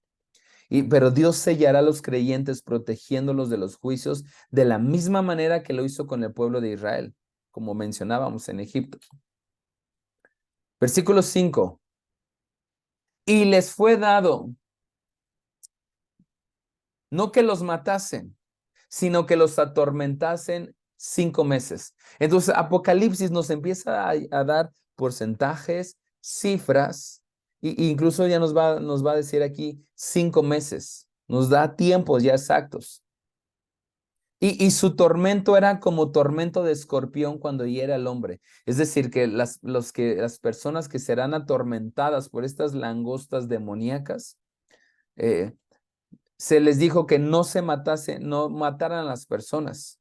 Pero Dios sellará a los creyentes protegiéndolos de los juicios de la misma manera que lo hizo con el pueblo de Israel, como mencionábamos en Egipto. Versículo 5. Y les fue dado no que los matasen, sino que los atormentasen 5 meses. Entonces Apocalipsis nos empieza a dar porcentajes, cifras, e incluso ya nos va a decir aquí 5 meses. Nos da tiempos ya exactos. Y su tormento era como tormento de escorpión cuando hiere al hombre. Es decir, que las personas que serán atormentadas por estas langostas demoníacas, eh, se les dijo que no mataran a las personas.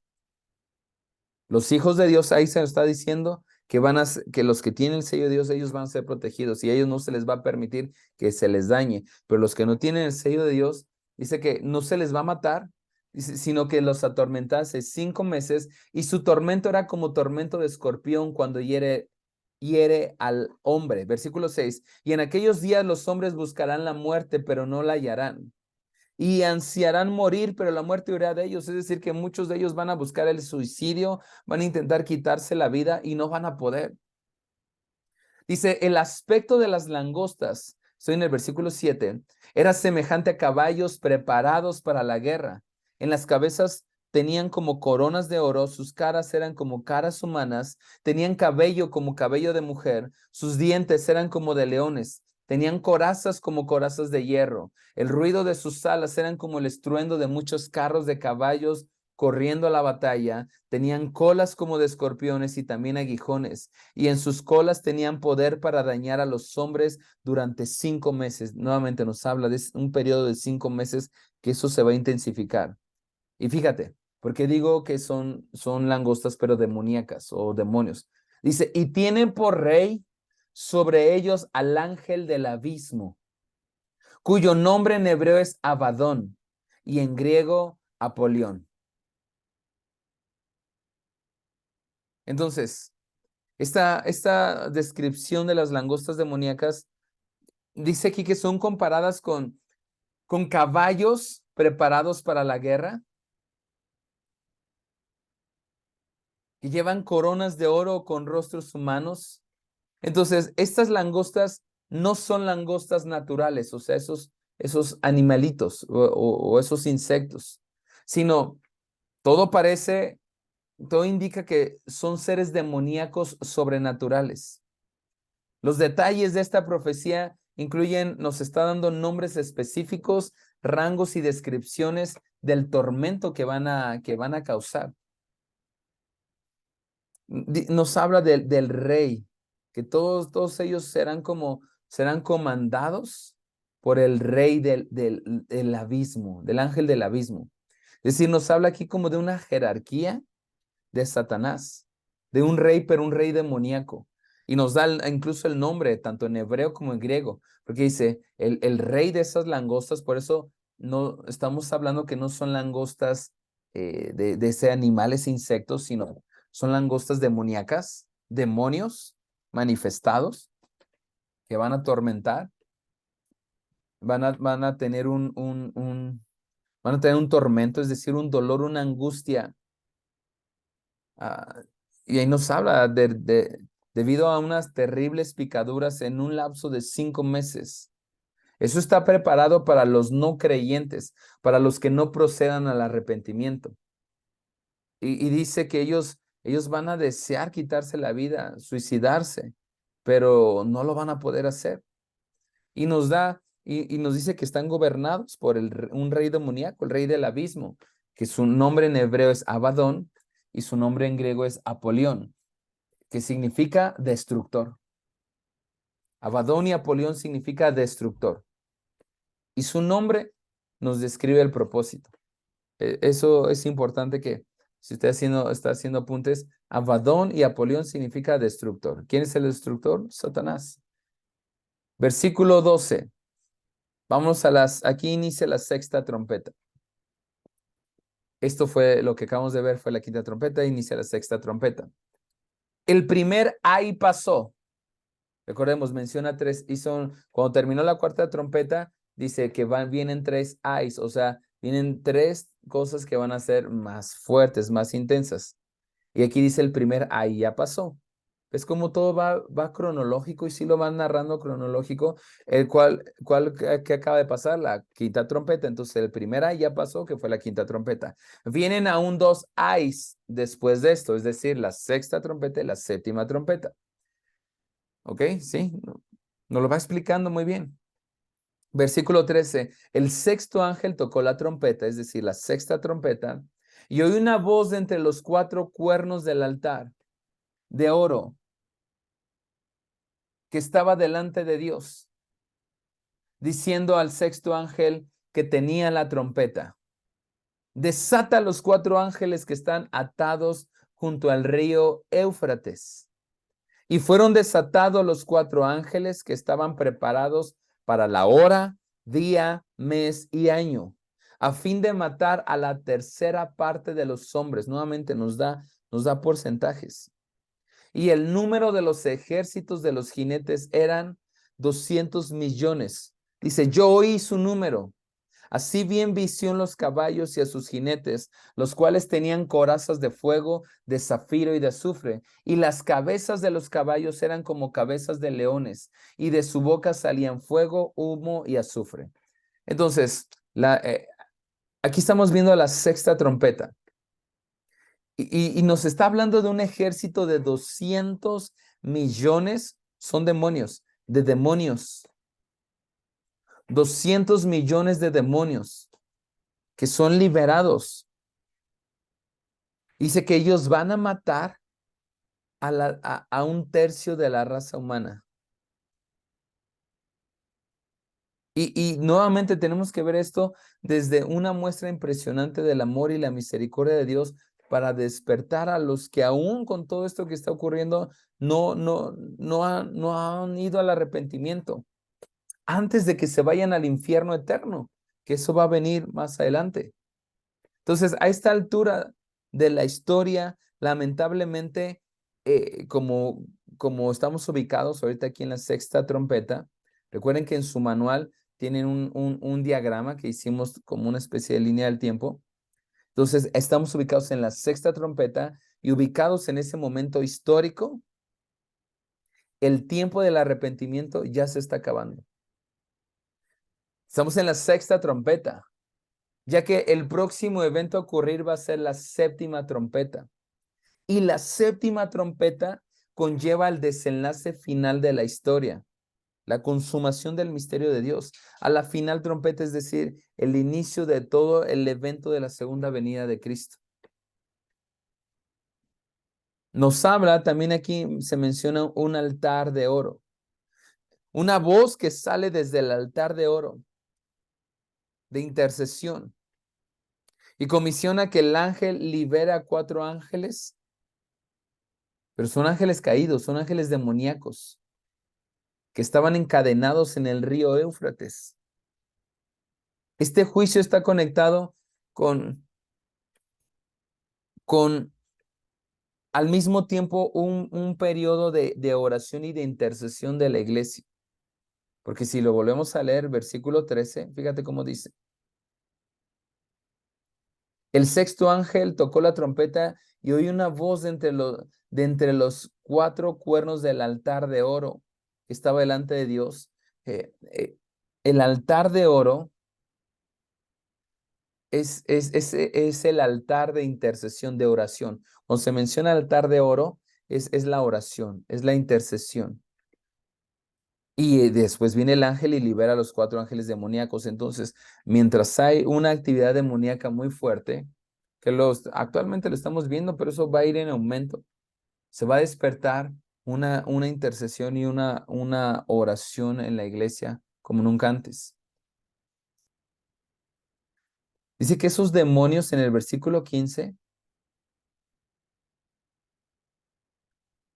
Los hijos de Dios, ahí se nos está diciendo que los que tienen el sello de Dios, ellos van a ser protegidos y a ellos no se les va a permitir que se les dañe. Pero los que no tienen el sello de Dios, dice que no se les va a matar, sino que los atormentase 5 meses, y su tormento era como tormento de escorpión cuando hiere al hombre. Versículo 6. Y en aquellos días los hombres buscarán la muerte, pero no la hallarán. Y ansiarán morir, pero la muerte huirá de ellos. Es decir, que muchos de ellos van a buscar el suicidio, van a intentar quitarse la vida y no van a poder. Dice, el aspecto de las langostas, estoy en el versículo 7, era semejante a caballos preparados para la guerra. En las cabezas tenían como coronas de oro, sus caras eran como caras humanas, tenían cabello como cabello de mujer, sus dientes eran como de leones, tenían corazas como corazas de hierro, el ruido de sus alas eran como el estruendo de muchos carros de caballos corriendo a la batalla, tenían colas como de escorpiones y también aguijones, y en sus colas tenían poder para dañar a los hombres durante 5 meses. Nuevamente nos habla de un periodo de 5 meses que eso se va a intensificar. Y fíjate, porque digo que son langostas pero demoníacas o demonios. Dice, y tienen por rey sobre ellos al ángel del abismo, cuyo nombre en hebreo es Abadón, y en griego Apolión. Entonces, esta descripción de las langostas demoníacas dice aquí que son comparadas con caballos preparados para la guerra, que llevan coronas de oro con rostros humanos. Entonces, estas langostas no son langostas naturales, o sea, esos animalitos o esos insectos, sino todo todo indica que son seres demoníacos sobrenaturales. Los detalles de esta profecía incluyen, nos está dando nombres específicos, rangos y descripciones del tormento que van a causar. Nos habla del rey, que todos ellos serán comandados por el rey del abismo, del ángel del abismo. Es decir, nos habla aquí como de una jerarquía de Satanás, de un rey, pero un rey demoníaco. Y nos da incluso el nombre, tanto en hebreo como en griego, porque dice el rey de esas langostas. Por eso no estamos hablando que no son langostas de ese animales e insectos, sino son langostas demoníacas, demonios manifestados que van a atormentar, van a tener van a tener un tormento, es decir, un dolor, una angustia. Y ahí nos habla debido a unas terribles picaduras en un lapso de 5 meses. Eso está preparado para los no creyentes, para los que no procedan al arrepentimiento. Y dice que ellos van a desear quitarse la vida, suicidarse, pero no lo van a poder hacer. Y nos dice que están gobernados por un rey demoníaco, el rey del abismo, que su nombre en hebreo es Abadón y su nombre en griego es Apolión, que significa destructor. Abadón y Apolión significa destructor. Y su nombre nos describe el propósito. Eso es importante, que si usted está haciendo apuntes, Abadón y Apolión significa destructor. ¿Quién es el destructor? Satanás. Versículo 12. Vamos aquí inicia la sexta trompeta. Esto fue lo que acabamos de ver, fue la quinta trompeta, inicia la sexta trompeta. El primer ay pasó. Recordemos, menciona 3, cuando terminó la cuarta trompeta, dice que vienen 3 ayes, o sea, vienen 3 cosas que van a ser más fuertes, más intensas. Y aquí dice el primer ay ya pasó. Es como todo va cronológico, y sí lo van narrando cronológico, el cual que acaba de pasar, la quinta trompeta. Entonces el primer ay ya pasó, que fue la quinta trompeta. Vienen aún 2 ayes después de esto, es decir, la sexta trompeta y la séptima trompeta. ¿Ok? Sí, nos lo va explicando muy bien. Versículo 13, el sexto ángel tocó la trompeta, es decir, la sexta trompeta, y oí una voz de entre los 4 cuernos del altar de oro que estaba delante de Dios, diciendo al sexto ángel que tenía la trompeta: desata los 4 ángeles que están atados junto al río Éufrates. Y fueron desatados los 4 ángeles que estaban preparados para la hora, día, mes y año, a fin de matar a la tercera parte de los hombres. Nuevamente nos da porcentajes. Y el número de los ejércitos de los jinetes eran 200 millones. Dice, yo oí su número. Así bien visión los caballos y a sus jinetes, los cuales tenían corazas de fuego, de zafiro y de azufre, y las cabezas de los caballos eran como cabezas de leones, y de su boca salían fuego, humo y azufre. Entonces, aquí estamos viendo la sexta trompeta, y nos está hablando de un ejército de 200 millones, son demonios, de demonios. 200 millones de demonios que son liberados. Dice que ellos van a matar a un tercio de la raza humana. Y nuevamente tenemos que ver esto desde una muestra impresionante del amor y la misericordia de Dios, para despertar a los que aún con todo esto que está ocurriendo no han ido al arrepentimiento, antes de que se vayan al infierno eterno. que eso va a venir más adelante. Entonces, a esta altura de la historia, lamentablemente, como estamos ubicados ahorita aquí en la sexta trompeta, recuerden que en su manual tienen un diagrama que hicimos como una especie de línea del tiempo. Entonces, estamos ubicados en la sexta trompeta y ubicados en ese momento histórico, el tiempo del arrepentimiento ya se está acabando. Estamos en la sexta trompeta, ya que el próximo evento a ocurrir va a ser la séptima trompeta. Y la séptima trompeta conlleva el desenlace final de la historia, la consumación del misterio de Dios. A la final trompeta, es decir, el inicio de todo el evento de la segunda venida de Cristo. Nos habla, también aquí se menciona un altar de oro. Una voz que sale desde el altar de oro, de intercesión, y comisiona que el ángel libera a 4 ángeles, pero son ángeles caídos, son ángeles demoníacos, que estaban encadenados en el río Éufrates. Este juicio está conectado con al mismo tiempo un periodo de oración y de intercesión de la iglesia. Porque si lo volvemos a leer, versículo 13, fíjate cómo dice. El sexto ángel tocó la trompeta y oí una voz de entre los 4 cuernos del altar de oro que estaba delante de Dios. El altar de oro es el altar de intercesión, de oración. Cuando se menciona altar de oro, es la oración, es la intercesión. Y después viene el ángel y libera a los 4 ángeles demoníacos. Entonces, mientras hay una actividad demoníaca muy fuerte, que actualmente lo estamos viendo, pero eso va a ir en aumento. Se va a despertar una intercesión y una oración en la iglesia como nunca antes. Dice que esos demonios en el versículo 15,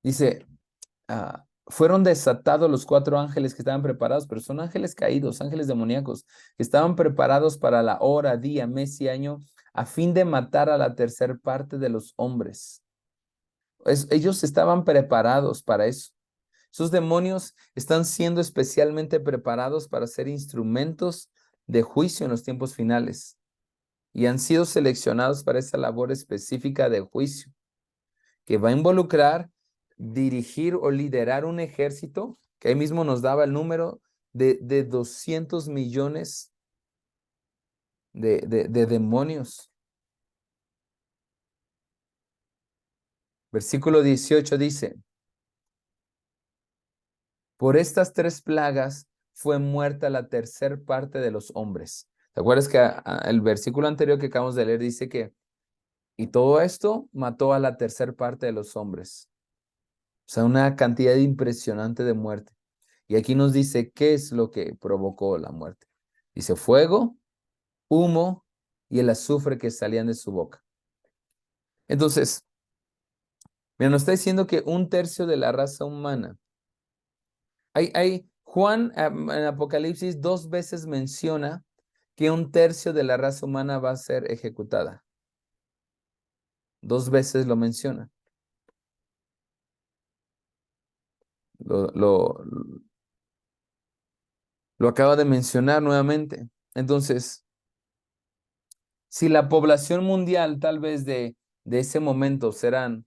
dice, fueron desatados los 4 ángeles que estaban preparados, pero son ángeles caídos, ángeles demoníacos, que estaban preparados para la hora, día, mes y año, a fin de matar a la tercer parte de los hombres. Ellos estaban preparados para eso. Esos demonios están siendo especialmente preparados para ser instrumentos de juicio en los tiempos finales y han sido seleccionados para esa labor específica de juicio que va a involucrar dirigir o liderar un ejército, que ahí mismo nos daba el número de 200 millones de demonios. Versículo 18 dice, por estas 3 plagas fue muerta la tercer parte de los hombres. ¿Te acuerdas que el versículo anterior que acabamos de leer dice que, y todo esto mató a la tercer parte de los hombres? O sea, una cantidad impresionante de muerte. Y aquí nos dice qué es lo que provocó la muerte. Dice fuego, humo y el azufre que salían de su boca. Entonces, mira, nos está diciendo que 1/3 de la raza humana. Juan en Apocalipsis 2 veces menciona que 1/3 de la raza humana va a ser ejecutada. 2 veces lo menciona. Lo acaba de mencionar nuevamente. Entonces, si la población mundial tal vez de ese momento serán,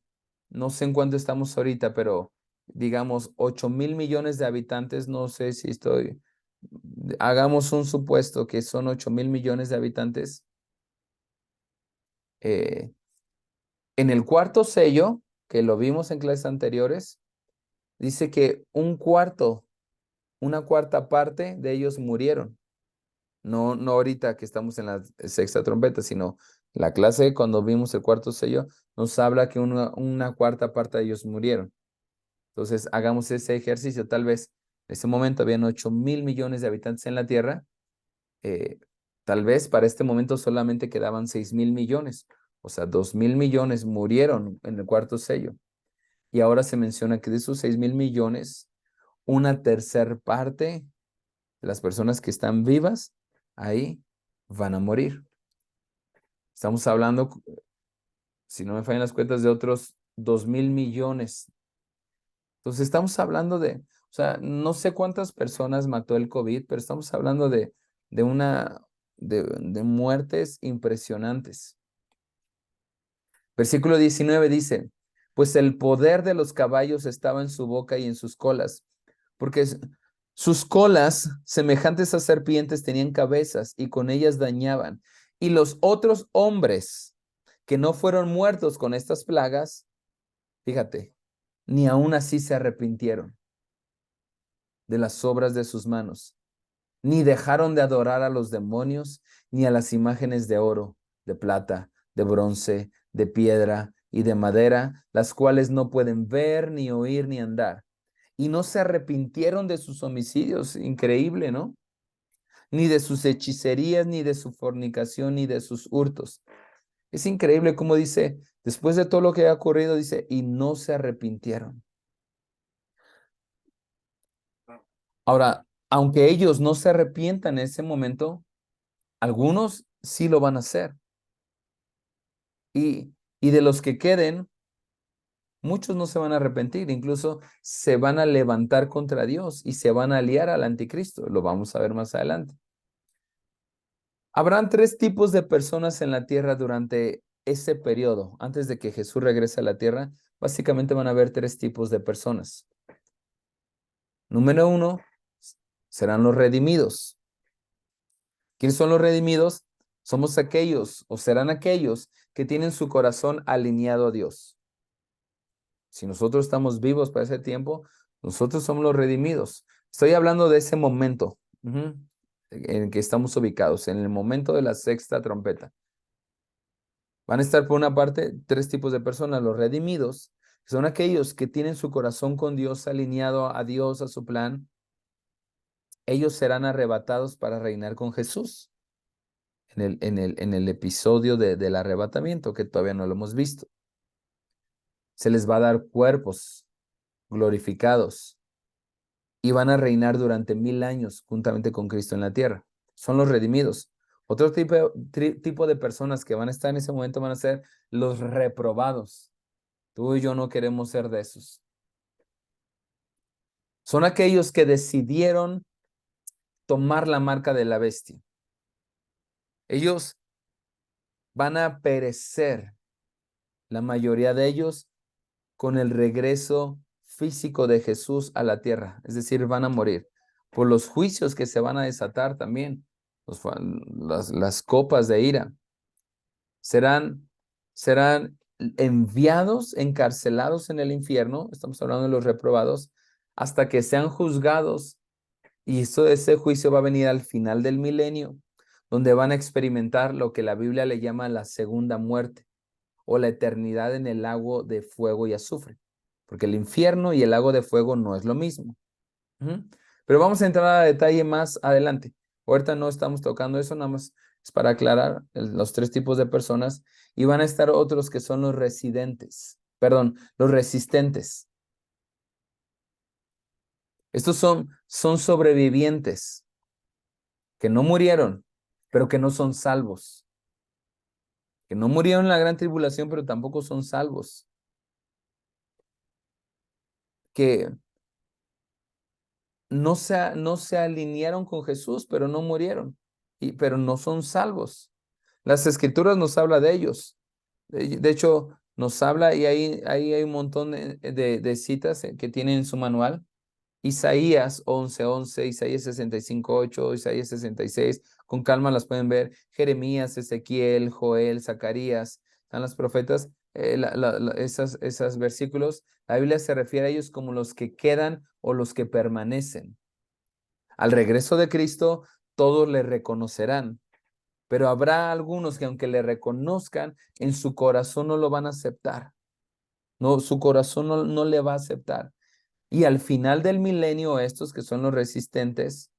no sé en cuánto estamos ahorita, pero digamos 8,000 millones de habitantes, no sé si hagamos un supuesto que son 8,000 millones de habitantes. En el cuarto sello, que lo vimos en clases anteriores, dice que una cuarta parte de ellos murieron. No ahorita que estamos en la sexta trompeta, sino la clase cuando vimos el cuarto sello, nos habla que una cuarta parte de ellos murieron. Entonces, hagamos ese ejercicio. Tal vez en ese momento habían 8,000 millones de habitantes en la Tierra. Tal vez para este momento solamente quedaban 6,000 millones. O sea, 2,000 millones murieron en el cuarto sello. Y ahora se menciona que de esos 6,000 millones, una tercer parte de las personas que están vivas ahí van a morir. Estamos hablando, si no me fallan las cuentas, de otros 2,000 millones. Entonces estamos hablando de, o sea, no sé cuántas personas mató el COVID, pero estamos hablando de de muertes impresionantes. Versículo 19 dice, pues el poder de los caballos estaba en su boca y en sus colas, porque sus colas, semejantes a serpientes, tenían cabezas y con ellas dañaban. Y los otros hombres que no fueron muertos con estas plagas, fíjate, ni aún así se arrepintieron de las obras de sus manos, ni dejaron de adorar a los demonios, ni a las imágenes de oro, de plata, de bronce, de piedra y de madera, las cuales no pueden ver, ni oír, ni andar. Y no se arrepintieron de sus homicidios, increíble, ¿no? Ni de sus hechicerías, ni de su fornicación, ni de sus hurtos. Es increíble cómo dice, después de todo lo que ha ocurrido, dice, y no se arrepintieron. Ahora, aunque ellos no se arrepientan en ese momento, algunos sí lo van a hacer. Y de los que queden, muchos no se van a arrepentir, incluso se van a levantar contra Dios y se van a aliar al anticristo. Lo vamos a ver más adelante. Habrán tres tipos de personas en la tierra durante ese periodo. Antes de que Jesús regrese a la tierra, básicamente van a haber tres tipos de personas. Número uno, serán los redimidos. ¿Quiénes son los redimidos? Somos aquellos o serán aquellos que tienen su corazón alineado a Dios. Si nosotros estamos vivos para ese tiempo, nosotros somos los redimidos. Estoy hablando de ese momento en el que estamos ubicados, en el momento de la sexta trompeta. Van a estar por una parte tres tipos de personas. Los redimidos, que son aquellos que tienen su corazón con Dios alineado a Dios, a su plan. Ellos serán arrebatados para reinar con Jesús en el episodio del arrebatamiento, que todavía no lo hemos visto. Se les va a dar cuerpos glorificados y van a reinar durante 1,000 años juntamente con Cristo en la tierra. Son los redimidos. Otro tipo de personas que van a estar en ese momento van a ser los reprobados. Tú y yo no queremos ser de esos. Son aquellos que decidieron tomar la marca de la bestia. Ellos van a perecer, la mayoría de ellos, con el regreso físico de Jesús a la tierra. Es decir, van a morir por los juicios que se van a desatar también, las copas de ira. Serán enviados, encarcelados en el infierno, estamos hablando de los reprobados, hasta que sean juzgados. Y ese juicio va a venir al final del milenio, donde van a experimentar lo que la Biblia le llama la segunda muerte o la eternidad en el lago de fuego y azufre, porque el infierno y el lago de fuego no es lo mismo. Pero vamos a entrar a detalle más adelante. Ahorita no estamos tocando eso, nada más es para aclarar los tres tipos de personas, y van a estar otros que son los residentes, perdón, los resistentes. Estos son sobrevivientes que no murieron, pero que no son salvos. Que no murieron en la gran tribulación, pero tampoco son salvos. Que no se alinearon con Jesús, pero no murieron, pero no son salvos. Las escrituras nos habla de ellos. De hecho, nos habla y ahí hay un montón de citas que tienen en su manual. Isaías 11:11, Isaías 65:8, Isaías 66, con calma las pueden ver. Jeremías, Ezequiel, Joel, Zacarías, están los profetas, esos versículos. La Biblia se refiere a ellos como los que quedan o los que permanecen. Al regreso de Cristo, todos le reconocerán, pero habrá algunos que aunque le reconozcan, en su corazón no lo van a aceptar. No, su corazón no le va a aceptar. Y al final del milenio, estos que son los resistentes,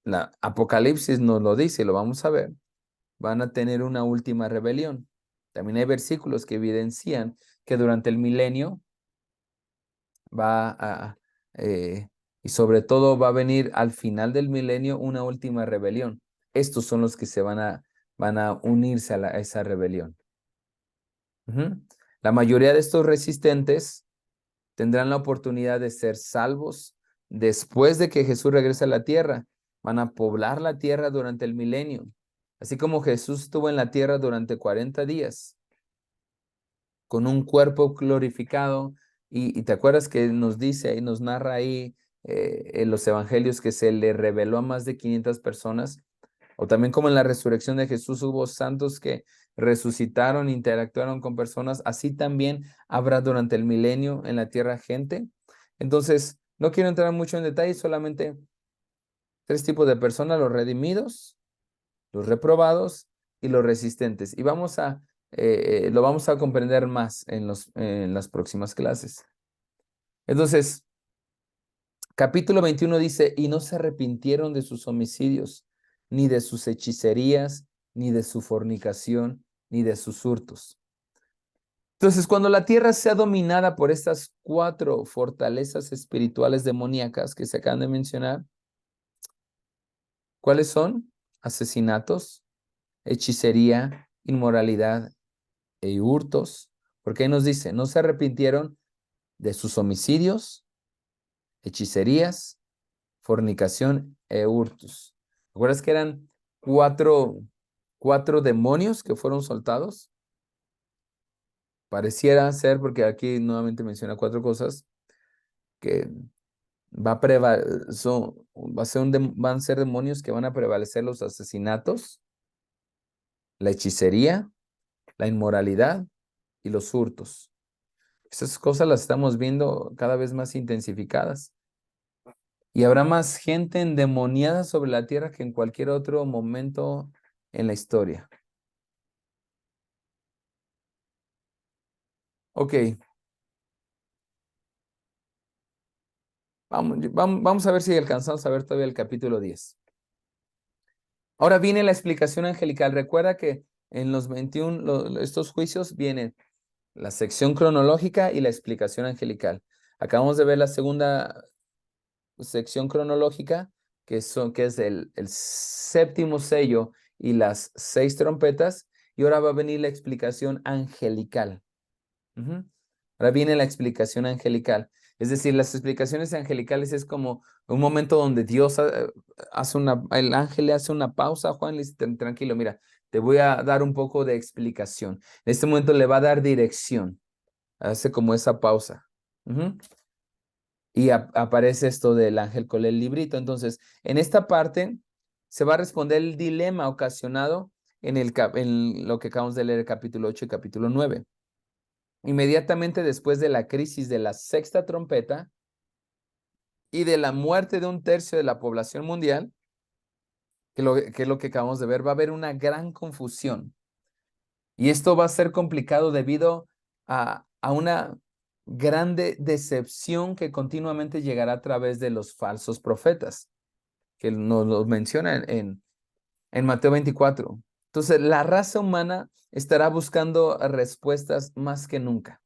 la Apocalipsis nos lo dice, lo vamos a ver, van a tener una última rebelión. También hay versículos que evidencian que durante el milenio y sobre todo va a venir al final del milenio una última rebelión. estos son los que van a unirse a esa rebelión. La mayoría de estos resistentes tendrán la oportunidad de ser salvos después de que Jesús regrese a la tierra. Van a poblar la tierra durante el milenio, así como Jesús estuvo en la tierra durante 40 días con un cuerpo glorificado. Y te acuerdas que nos dice y nos narra ahí en los evangelios que se le reveló a más de 500 personas. O también como en la resurrección de Jesús hubo santos que resucitaron, interactuaron con personas, así también habrá durante el milenio en la tierra gente. Entonces, no quiero entrar mucho en detalle, solamente 3 tipos de personas: los redimidos, los reprobados y los resistentes. Y lo vamos a comprender más en las próximas clases. Entonces, capítulo 21 dice, y no se arrepintieron de sus homicidios, ni de sus hechicerías, ni de su fornicación, ni de sus hurtos. Entonces, cuando la tierra sea dominada por estas 4 fortalezas espirituales demoníacas que se acaban de mencionar, ¿cuáles son? Asesinatos, hechicería, inmoralidad e hurtos. Porque ahí nos dice, no se arrepintieron de sus homicidios, hechicerías, fornicación e hurtos. ¿Recuerdas que eran cuatro demonios que fueron soltados? Pareciera ser, porque aquí nuevamente menciona 4 cosas, que van a ser demonios que van a prevalecer: los asesinatos, la hechicería, la inmoralidad y los hurtos. Esas cosas las estamos viendo cada vez más intensificadas. Y habrá más gente endemoniada sobre la tierra que en cualquier otro momento en la historia. Ok, vamos a ver si alcanzamos a ver todavía el capítulo 10. Ahora viene la explicación angelical. Recuerda que en los 21, estos juicios vienen la sección cronológica y la explicación angelical. Acabamos de ver la segunda sección cronológica, que es el 7º sello y las 6 trompetas, y ahora va a venir la explicación angelical. Ahora viene la explicación angelical. Es decir, las explicaciones angelicales es como un momento donde Dios el ángel le hace una pausa a Juan, le dice, tranquilo, mira, te voy a dar un poco de explicación. En este momento le va a dar dirección. Hace como esa pausa. Y aparece esto del ángel con el librito. Entonces, en esta parte se va a responder el dilema ocasionado en lo que acabamos de leer, el capítulo 8 y capítulo 9. Inmediatamente después de la crisis de la 6ª trompeta y de la muerte de 1/3 de la población mundial, que es lo que acabamos de ver, va a haber una gran confusión. Y esto va a ser complicado debido a una grande decepción que continuamente llegará a través de los falsos profetas, que nos lo menciona en Mateo 24. Entonces, la raza humana estará buscando respuestas más que nunca.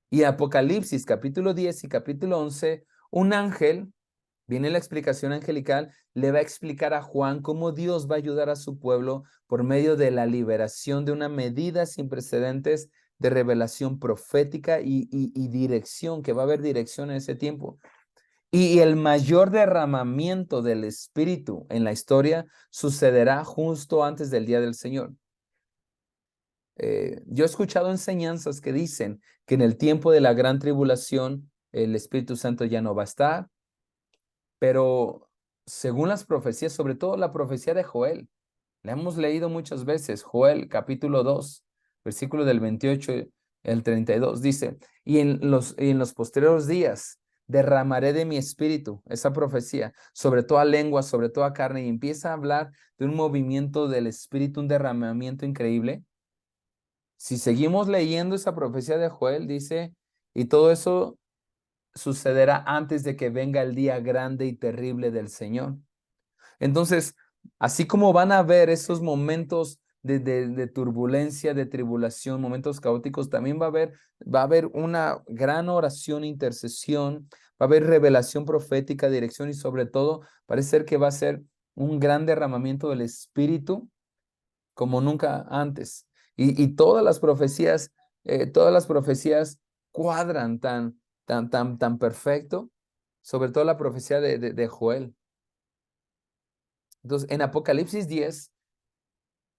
Y Apocalipsis, capítulo 10 y capítulo 11, un ángel, viene la explicación angelical, le va a explicar a Juan cómo Dios va a ayudar a su pueblo por medio de la liberación de una medida sin precedentes de revelación profética y dirección, que va a haber dirección en ese tiempo. Y el mayor derramamiento del Espíritu en la historia sucederá justo antes del día del Señor. Yo he escuchado enseñanzas que dicen que en el tiempo de la gran tribulación el Espíritu Santo ya no va a estar, pero según las profecías, sobre todo la profecía de Joel, la hemos leído muchas veces, Joel capítulo 2, versículo del 28 al 32, dice, y en los posteriores días derramaré de mi espíritu, esa profecía, sobre toda lengua, sobre toda carne, y empieza a hablar de un movimiento del espíritu, un derramamiento increíble. Si seguimos leyendo esa profecía de Joel, dice, y todo eso sucederá antes de que venga el día grande y terrible del Señor. Entonces, así como van a haber esos momentos de turbulencia, de tribulación, momentos caóticos, también va a haber una gran oración, intercesión, va a haber revelación profética, dirección y sobre todo parece ser que va a ser un gran derramamiento del Espíritu como nunca antes. Y todas las profecías cuadran tan perfecto, sobre todo la profecía de Joel. Entonces, en Apocalipsis 10,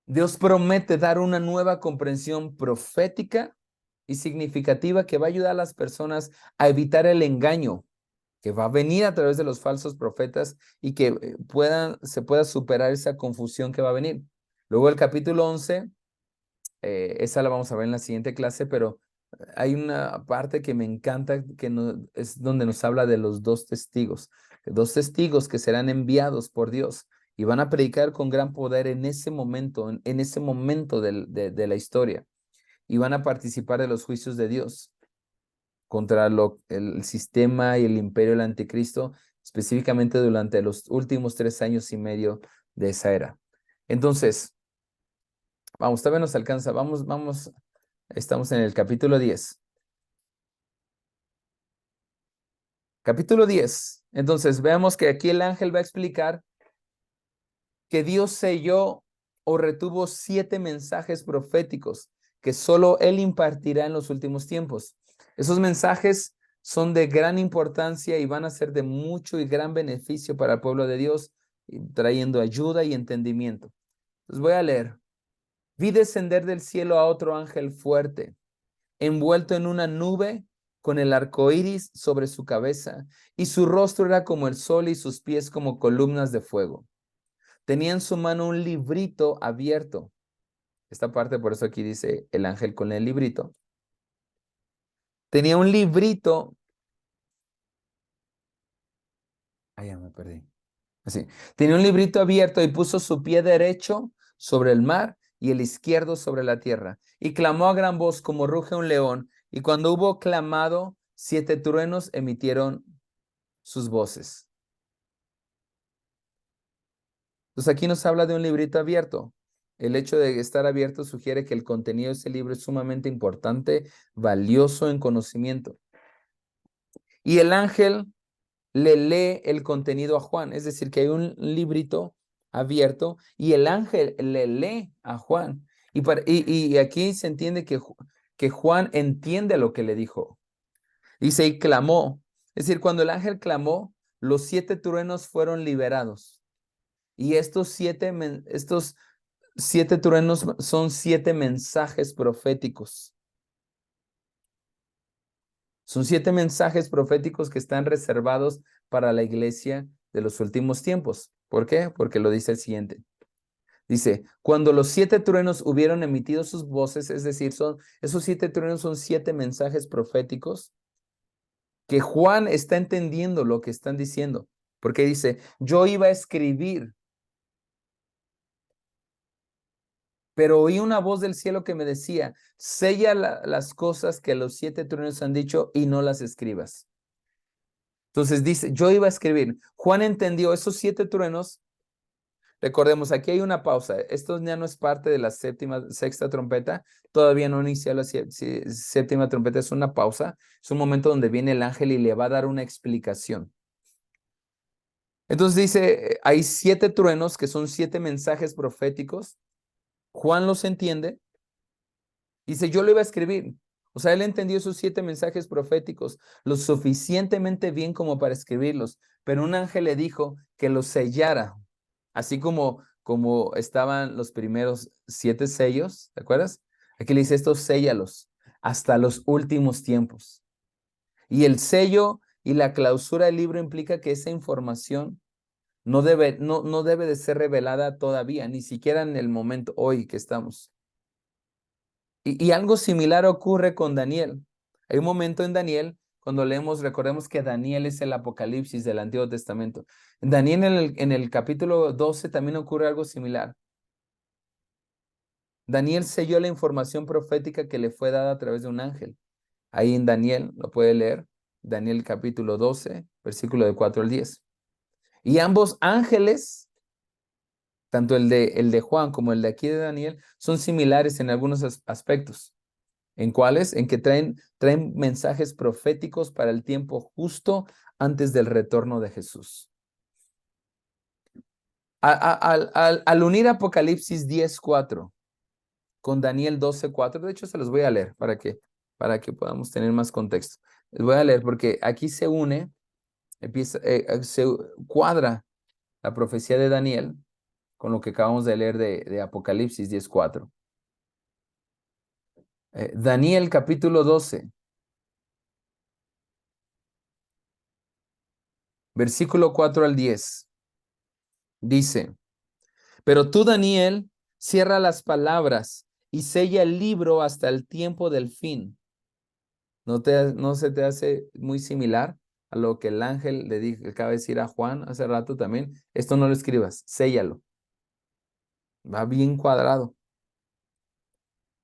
Dios promete dar una nueva comprensión profética y significativa que va a ayudar a las personas a evitar el engaño que va a venir a través de los falsos profetas y que se pueda superar esa confusión que va a venir. Luego el capítulo 11, esa la vamos a ver en la siguiente clase, pero hay una parte que me encanta, es donde nos habla de los dos testigos que serán enviados por Dios y van a predicar con gran poder en ese momento, en ese momento de la historia, y van a participar de los juicios de Dios contra el sistema y el imperio del anticristo, específicamente durante los últimos 3 años y medio de esa era. Entonces, vamos, todavía nos alcanza, vamos, estamos en el capítulo 10. Capítulo 10. Entonces, veamos que aquí el ángel va a explicar que Dios selló o retuvo 7 mensajes proféticos que solo Él impartirá en los últimos tiempos. Esos mensajes son de gran importancia y van a ser de mucho y gran beneficio para el pueblo de Dios, trayendo ayuda y entendimiento. Entonces voy a leer. Vi descender del cielo a otro ángel fuerte, envuelto en una nube con el arco iris sobre su cabeza, y su rostro era como el sol y sus pies como columnas de fuego. Tenía en su mano un librito abierto. Esta parte, por eso aquí dice el ángel con el librito. Tenía un librito. Ya me perdí. Así. Tenía un librito abierto y puso su pie derecho sobre el mar y el izquierdo sobre la tierra. Y clamó a gran voz como ruge un león. Y cuando hubo clamado, 7 truenos emitieron sus voces. Entonces aquí nos habla de un librito abierto. El hecho de estar abierto sugiere que el contenido de ese libro es sumamente importante, valioso en conocimiento. Y el ángel le lee el contenido a Juan, es decir, que hay un librito abierto y el ángel le lee a Juan. Y aquí se entiende que Juan entiende lo que le dijo. Dice, y clamó. Es decir, cuando el ángel clamó, los 7 truenos fueron liberados. Y estos 7 truenos son 7 mensajes proféticos. Son 7 mensajes proféticos que están reservados para la iglesia de los últimos tiempos. ¿Por qué? Porque lo dice el siguiente. Dice, cuando los 7 truenos hubieron emitido sus voces, es decir, esos 7 truenos son 7 mensajes proféticos que Juan está entendiendo lo que están diciendo. Porque dice, yo iba a escribir, pero oí una voz del cielo que me decía, sella las cosas que los 7 truenos han dicho y no las escribas. Entonces dice, yo iba a escribir. Juan entendió esos 7 truenos. Recordemos, aquí hay una pausa. Esto ya no es parte de la sexta trompeta. Todavía no inició la séptima trompeta. Es una pausa. Es un momento donde viene el ángel y le va a dar una explicación. Entonces dice, hay 7 truenos que son 7 mensajes proféticos. Juan los entiende. Dice, yo lo iba a escribir. O sea, él entendió esos 7 mensajes proféticos lo suficientemente bien como para escribirlos, pero un ángel le dijo que los sellara, así como estaban los primeros 7 sellos, ¿te acuerdas? Aquí le dice, estos séllalos hasta los últimos tiempos. Y el sello y la clausura del libro implica que esa información no debe de ser revelada todavía, ni siquiera en el momento hoy que estamos. Y algo similar ocurre con Daniel. Hay un momento en Daniel, cuando leemos, recordemos que Daniel es el Apocalipsis del Antiguo Testamento. En Daniel en el capítulo 12 también ocurre algo similar. Daniel selló la información profética que le fue dada a través de un ángel. Ahí en Daniel, lo puede leer, Daniel capítulo 12, versículo de 4 al 10. Y ambos ángeles, tanto el de Juan como el de aquí de Daniel, son similares en algunos aspectos. ¿En cuáles? En que traen mensajes proféticos para el tiempo justo antes del retorno de Jesús. Al unir Apocalipsis 10:4 con Daniel 12:4, de hecho se los voy a leer para que podamos tener más contexto. Les voy a leer porque aquí se une, se cuadra la profecía de Daniel con lo que acabamos de leer de Apocalipsis 10:4. Daniel capítulo 12, versículo 4 al 10, dice: Pero tú, Daniel, cierra las palabras y sella el libro hasta el tiempo del fin. ¿No se te hace muy similar a lo que el ángel le acaba de decir a Juan hace rato también? Esto no lo escribas, séllalo. Va bien cuadrado.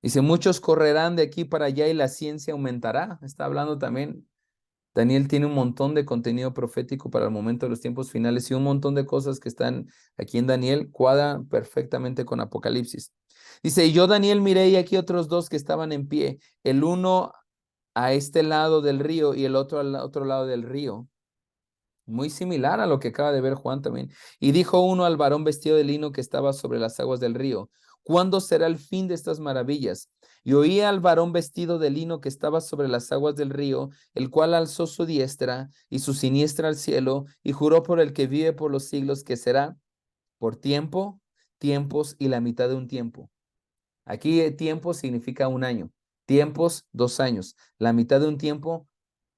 Dice, muchos correrán de aquí para allá y la ciencia aumentará. Está hablando también. Daniel tiene un montón de contenido profético para el momento de los tiempos finales y un montón de cosas que están aquí en Daniel cuadran perfectamente con Apocalipsis. Dice, y yo, Daniel, miré y aquí otros dos que estaban en pie, el uno a este lado del río y el otro al otro lado del río. Muy similar a lo que acaba de ver Juan también. Y dijo uno al varón vestido de lino que estaba sobre las aguas del río, ¿cuándo será el fin de estas maravillas? Y oía al varón vestido de lino que estaba sobre las aguas del río, el cual alzó su diestra y su siniestra al cielo, y juró por el que vive por los siglos que será por tiempo, tiempos y la mitad de un tiempo. Aquí tiempo significa un año, tiempos 2 años, la mitad de un tiempo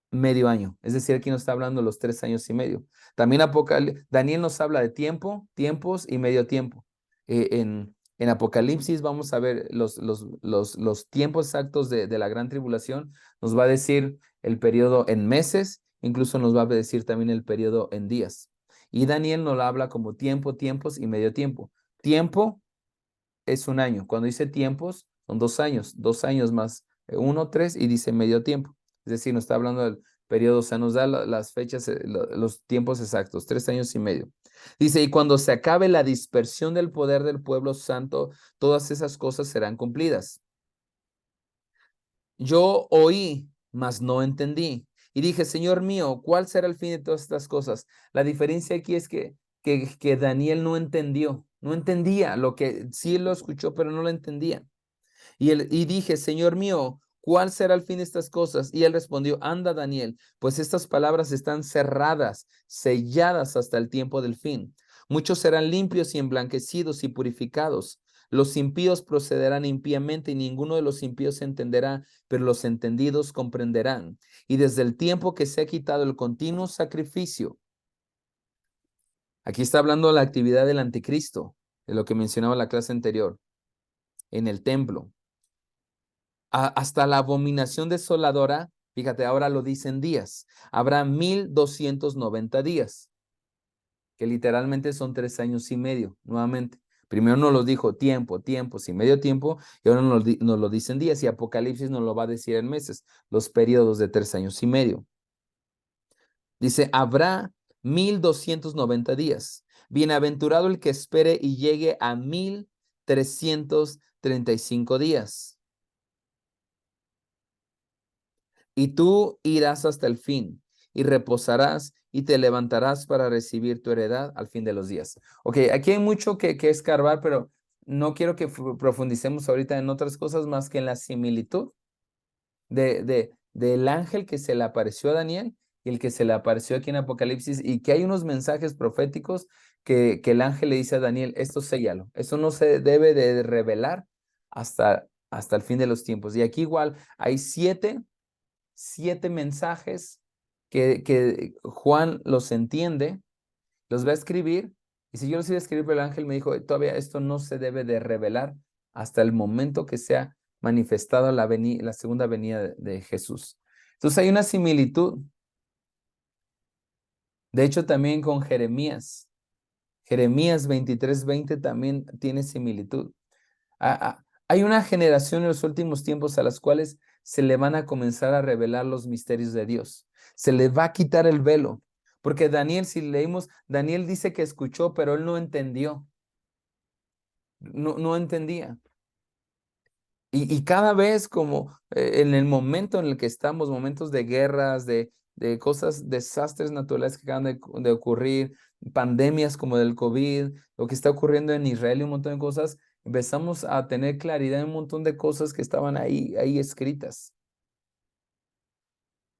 medio año. Es decir, aquí nos está hablando los 3 años y medio. También Daniel nos habla de tiempo, tiempos y medio tiempo. En Apocalipsis vamos a ver los tiempos exactos de la gran tribulación. Nos va a decir el periodo en meses, incluso nos va a decir también el periodo en días. Y Daniel nos lo habla como tiempo, tiempos y medio tiempo. Tiempo es un año. Cuando dice tiempos, son 2 años más 1, 3 y dice medio tiempo. Es decir, nos está hablando del periodo, o sea, nos da las fechas, los tiempos exactos, 3 años y medio. Dice, y cuando se acabe la dispersión del poder del pueblo santo, todas esas cosas serán cumplidas. Yo oí, mas no entendí. Y dije, Señor mío, ¿cuál será el fin de todas estas cosas? La diferencia aquí es que Daniel no entendió, no entendía lo que sí lo escuchó, pero no lo entendía. Y dije, Señor mío, ¿cuál será el fin de estas cosas? Y él respondió, anda, Daniel, pues estas palabras están cerradas, selladas hasta el tiempo del fin. Muchos serán limpios y emblanquecidos y purificados. Los impíos procederán impíamente y ninguno de los impíos entenderá, pero los entendidos comprenderán. Y desde el tiempo que se ha quitado el continuo sacrificio, aquí está hablando de la actividad del anticristo, de lo que mencionaba en la clase anterior, en el templo. Hasta la abominación desoladora, fíjate, ahora lo dicen días, habrá 1290 días, que literalmente son 3 años y medio, nuevamente. Primero nos lo dijo tiempo, tiempos y medio tiempo, y ahora nos lo dicen días, y Apocalipsis nos lo va a decir en meses, los periodos de 3 años y medio. Dice, habrá 1290 días. Bienaventurado el que espere y llegue a 1335 días. Y tú irás hasta el fin y reposarás y te levantarás para recibir tu heredad al fin de los días. Ok, aquí hay mucho que escarbar, pero no quiero que profundicemos ahorita en otras cosas más que en la similitud del ángel que se le apareció a Daniel y el que se le apareció aquí en Apocalipsis, y que hay unos mensajes proféticos que el ángel le dice a Daniel, esto séllalo, esto no se debe de revelar hasta el fin de los tiempos. Y aquí igual hay siete mensajes que Juan los entiende, los va a escribir, y si yo los iba a escribir, pero el ángel me dijo, todavía esto no se debe de revelar hasta el momento que sea manifestado la segunda venida de Jesús. Entonces hay una similitud, de hecho también con Jeremías. Jeremías 23:20 también tiene similitud. Hay una generación en los últimos tiempos a las cuales se le van a comenzar a revelar los misterios de Dios. Se le va a quitar el velo. Porque Daniel, si leímos, Daniel dice que escuchó, pero él no entendió. No entendía. Y cada vez como en el momento en el que estamos, momentos de guerras, de cosas, desastres naturales que acaban de ocurrir, pandemias como del COVID, lo que está ocurriendo en Israel y un montón de cosas, empezamos a tener claridad en un montón de cosas que estaban ahí escritas.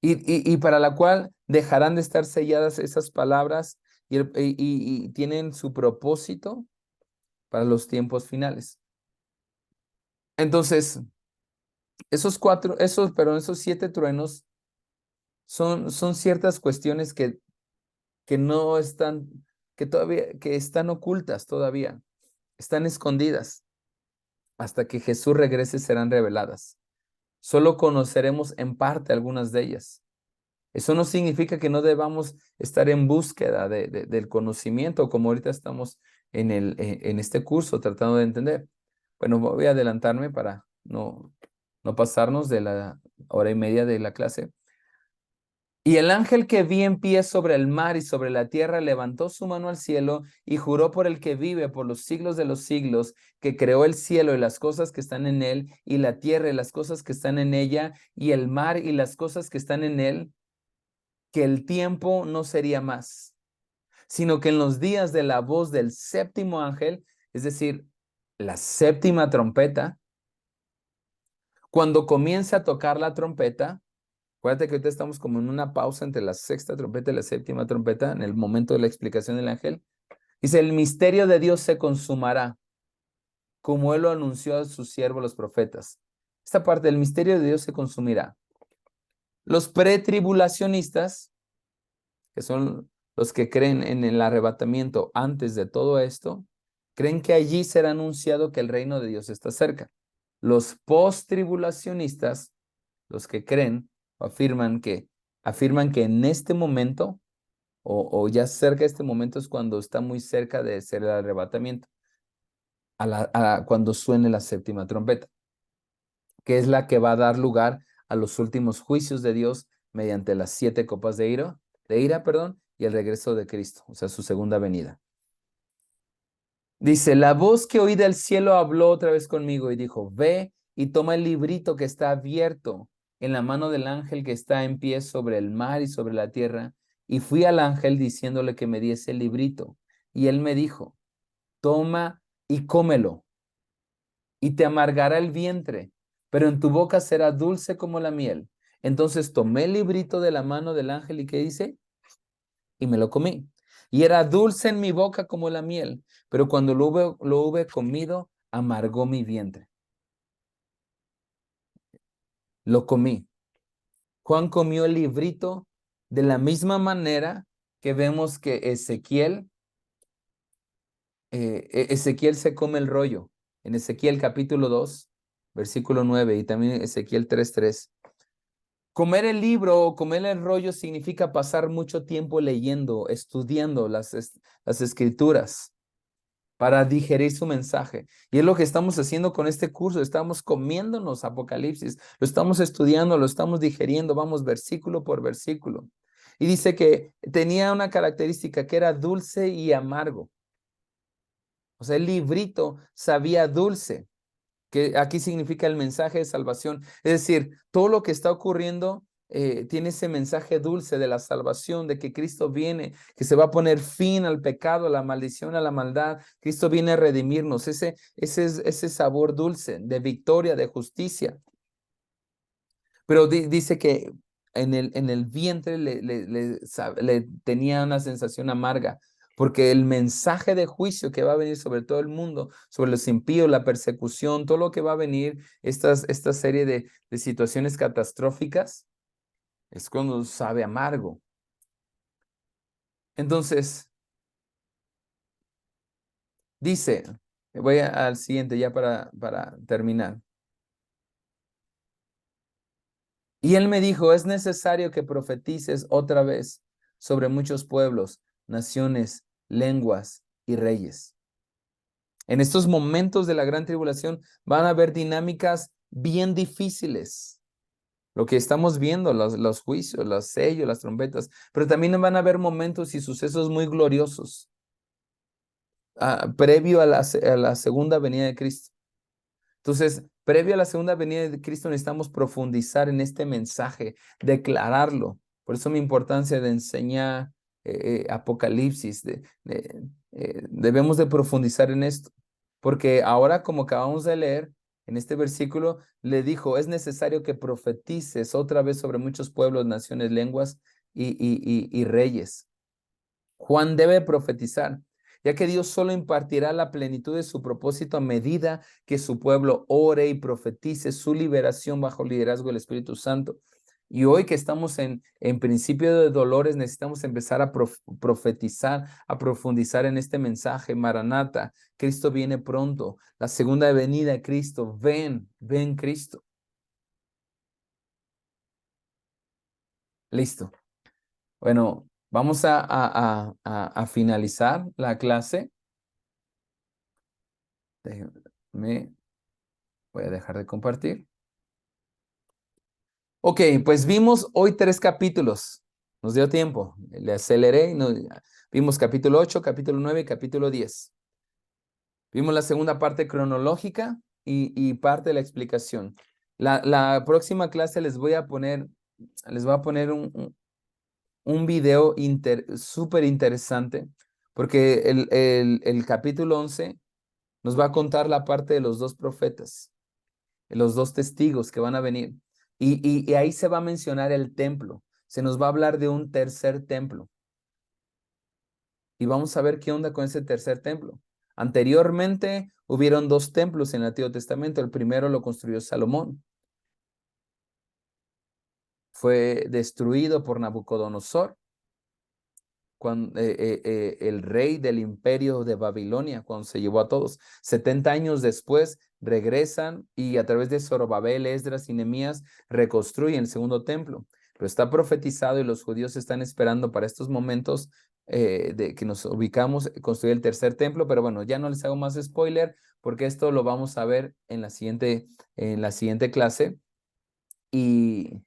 Y para la cual dejarán de estar selladas esas palabras y tienen su propósito para los tiempos finales. Entonces, esos 7 truenos son ciertas cuestiones que no están, que están ocultas todavía, están escondidas. Hasta que Jesús regrese serán reveladas. Solo conoceremos en parte algunas de ellas. Eso no significa que no debamos estar en búsqueda del conocimiento, como ahorita estamos en este curso tratando de entender. Bueno, voy a adelantarme para no pasarnos de la hora y media de la clase. Y el ángel que vi en pie sobre el mar y sobre la tierra levantó su mano al cielo y juró por el que vive por los siglos de los siglos, que creó el cielo y las cosas que están en él, y la tierra y las cosas que están en ella, y el mar y las cosas que están en él, que el tiempo no sería más, sino que en los días de la voz del séptimo ángel, es decir, la séptima trompeta, cuando comience a tocar la trompeta. Acuérdate que ahorita estamos como en una pausa entre la sexta trompeta y la séptima trompeta, en el momento de la explicación del ángel. Dice, el misterio de Dios se consumará, como él lo anunció a sus siervos los profetas. Esta parte del misterio de Dios se consumirá. Los pretribulacionistas, que son los que creen en el arrebatamiento antes de todo esto, creen que allí será anunciado que el reino de Dios está cerca. Los post-tribulacionistas, los que creen, afirman que en este momento o ya cerca de este momento es cuando está muy cerca de ser el arrebatamiento, cuando suene la séptima trompeta, que es la que va a dar lugar a los últimos juicios de Dios mediante las 7 copas de ira, y el regreso de Cristo, o sea, su segunda venida. Dice, la voz que oí del cielo habló otra vez conmigo y dijo, ve y toma el librito que está abierto en la mano del ángel que está en pie sobre el mar y sobre la tierra. Y fui al ángel diciéndole que me diese el librito. Y él me dijo, toma y cómelo, y te amargará el vientre, pero en tu boca será dulce como la miel. Entonces tomé el librito de la mano del ángel y ¿qué dice? Y me lo comí. Y era dulce en mi boca como la miel, pero cuando lo hube comido, amargó mi vientre. Lo comí. Juan comió el librito de la misma manera que vemos que Ezequiel se come el rollo. En Ezequiel capítulo 2, versículo 9, y también Ezequiel 3:3. Comer el libro o comer el rollo significa pasar mucho tiempo leyendo, estudiando las escrituras para digerir su mensaje. Y es lo que estamos haciendo con este curso. Estamos comiéndonos Apocalipsis, lo estamos estudiando, lo estamos digeriendo, vamos versículo por versículo. Y dice que tenía una característica que era dulce y amargo. O sea, el librito sabía dulce, que aquí significa el mensaje de salvación. Es decir, todo lo que está ocurriendo tiene ese mensaje dulce de la salvación, de que Cristo viene, que se va a poner fin al pecado, a la maldición, a la maldad. Cristo viene a redimirnos, ese sabor dulce de victoria, de justicia. Pero dice que en el vientre le tenía una sensación amarga, porque el mensaje de juicio que va a venir sobre todo el mundo, sobre los impíos, la persecución, todo lo que va a venir, esta serie de situaciones catastróficas, es cuando sabe amargo. Entonces, dice, voy al siguiente ya para terminar. Y él me dijo, es necesario que profetices otra vez sobre muchos pueblos, naciones, lenguas y reyes. En estos momentos de la gran tribulación van a haber dinámicas bien difíciles. Lo que estamos viendo, los juicios, los sellos, las trompetas, pero también van a haber momentos y sucesos muy gloriosos previo a la segunda venida de Cristo. Entonces, previo a la segunda venida de Cristo necesitamos profundizar en este mensaje, declararlo. Por eso mi importancia de enseñar Apocalipsis. Debemos de profundizar en esto, porque ahora, como acabamos de leer, en este versículo le dijo, es necesario que profetices otra vez sobre muchos pueblos, naciones, lenguas y reyes. Juan debe profetizar, ya que Dios solo impartirá la plenitud de su propósito a medida que su pueblo ore y profetice su liberación bajo el liderazgo del Espíritu Santo. Y hoy que estamos en principio de dolores, necesitamos empezar a profetizar, a profundizar en este mensaje. Maranata, Cristo viene pronto. La segunda venida de Cristo. Ven, ven Cristo. Listo. Bueno, vamos a finalizar la clase. Déjenme, voy a dejar de compartir. Ok, pues vimos hoy 3 capítulos. Nos dio tiempo. Le aceleré y vimos capítulo 8, capítulo 9 y capítulo 10. Vimos la segunda parte cronológica y parte de la explicación. La próxima clase les voy a poner un video súper interesante, porque el capítulo 11 nos va a contar la parte de los 2 profetas, los 2 testigos que van a venir. Y ahí se va a mencionar el templo. Se nos va a hablar de un tercer templo. Y vamos a ver qué onda con ese tercer templo. Anteriormente hubieron 2 templos en el Antiguo Testamento. El primero lo construyó Salomón. Fue destruido por Nabucodonosor, el rey del imperio de Babilonia, cuando se llevó a todos. 70 años después regresan y a través de Zorobabel, Esdras y Nehemías reconstruyen el segundo templo. Pero está profetizado y los judíos están esperando para estos momentos de que nos ubicamos, construir el tercer templo. Pero bueno, ya no les hago más spoiler porque esto lo vamos a ver en la siguiente clase. Y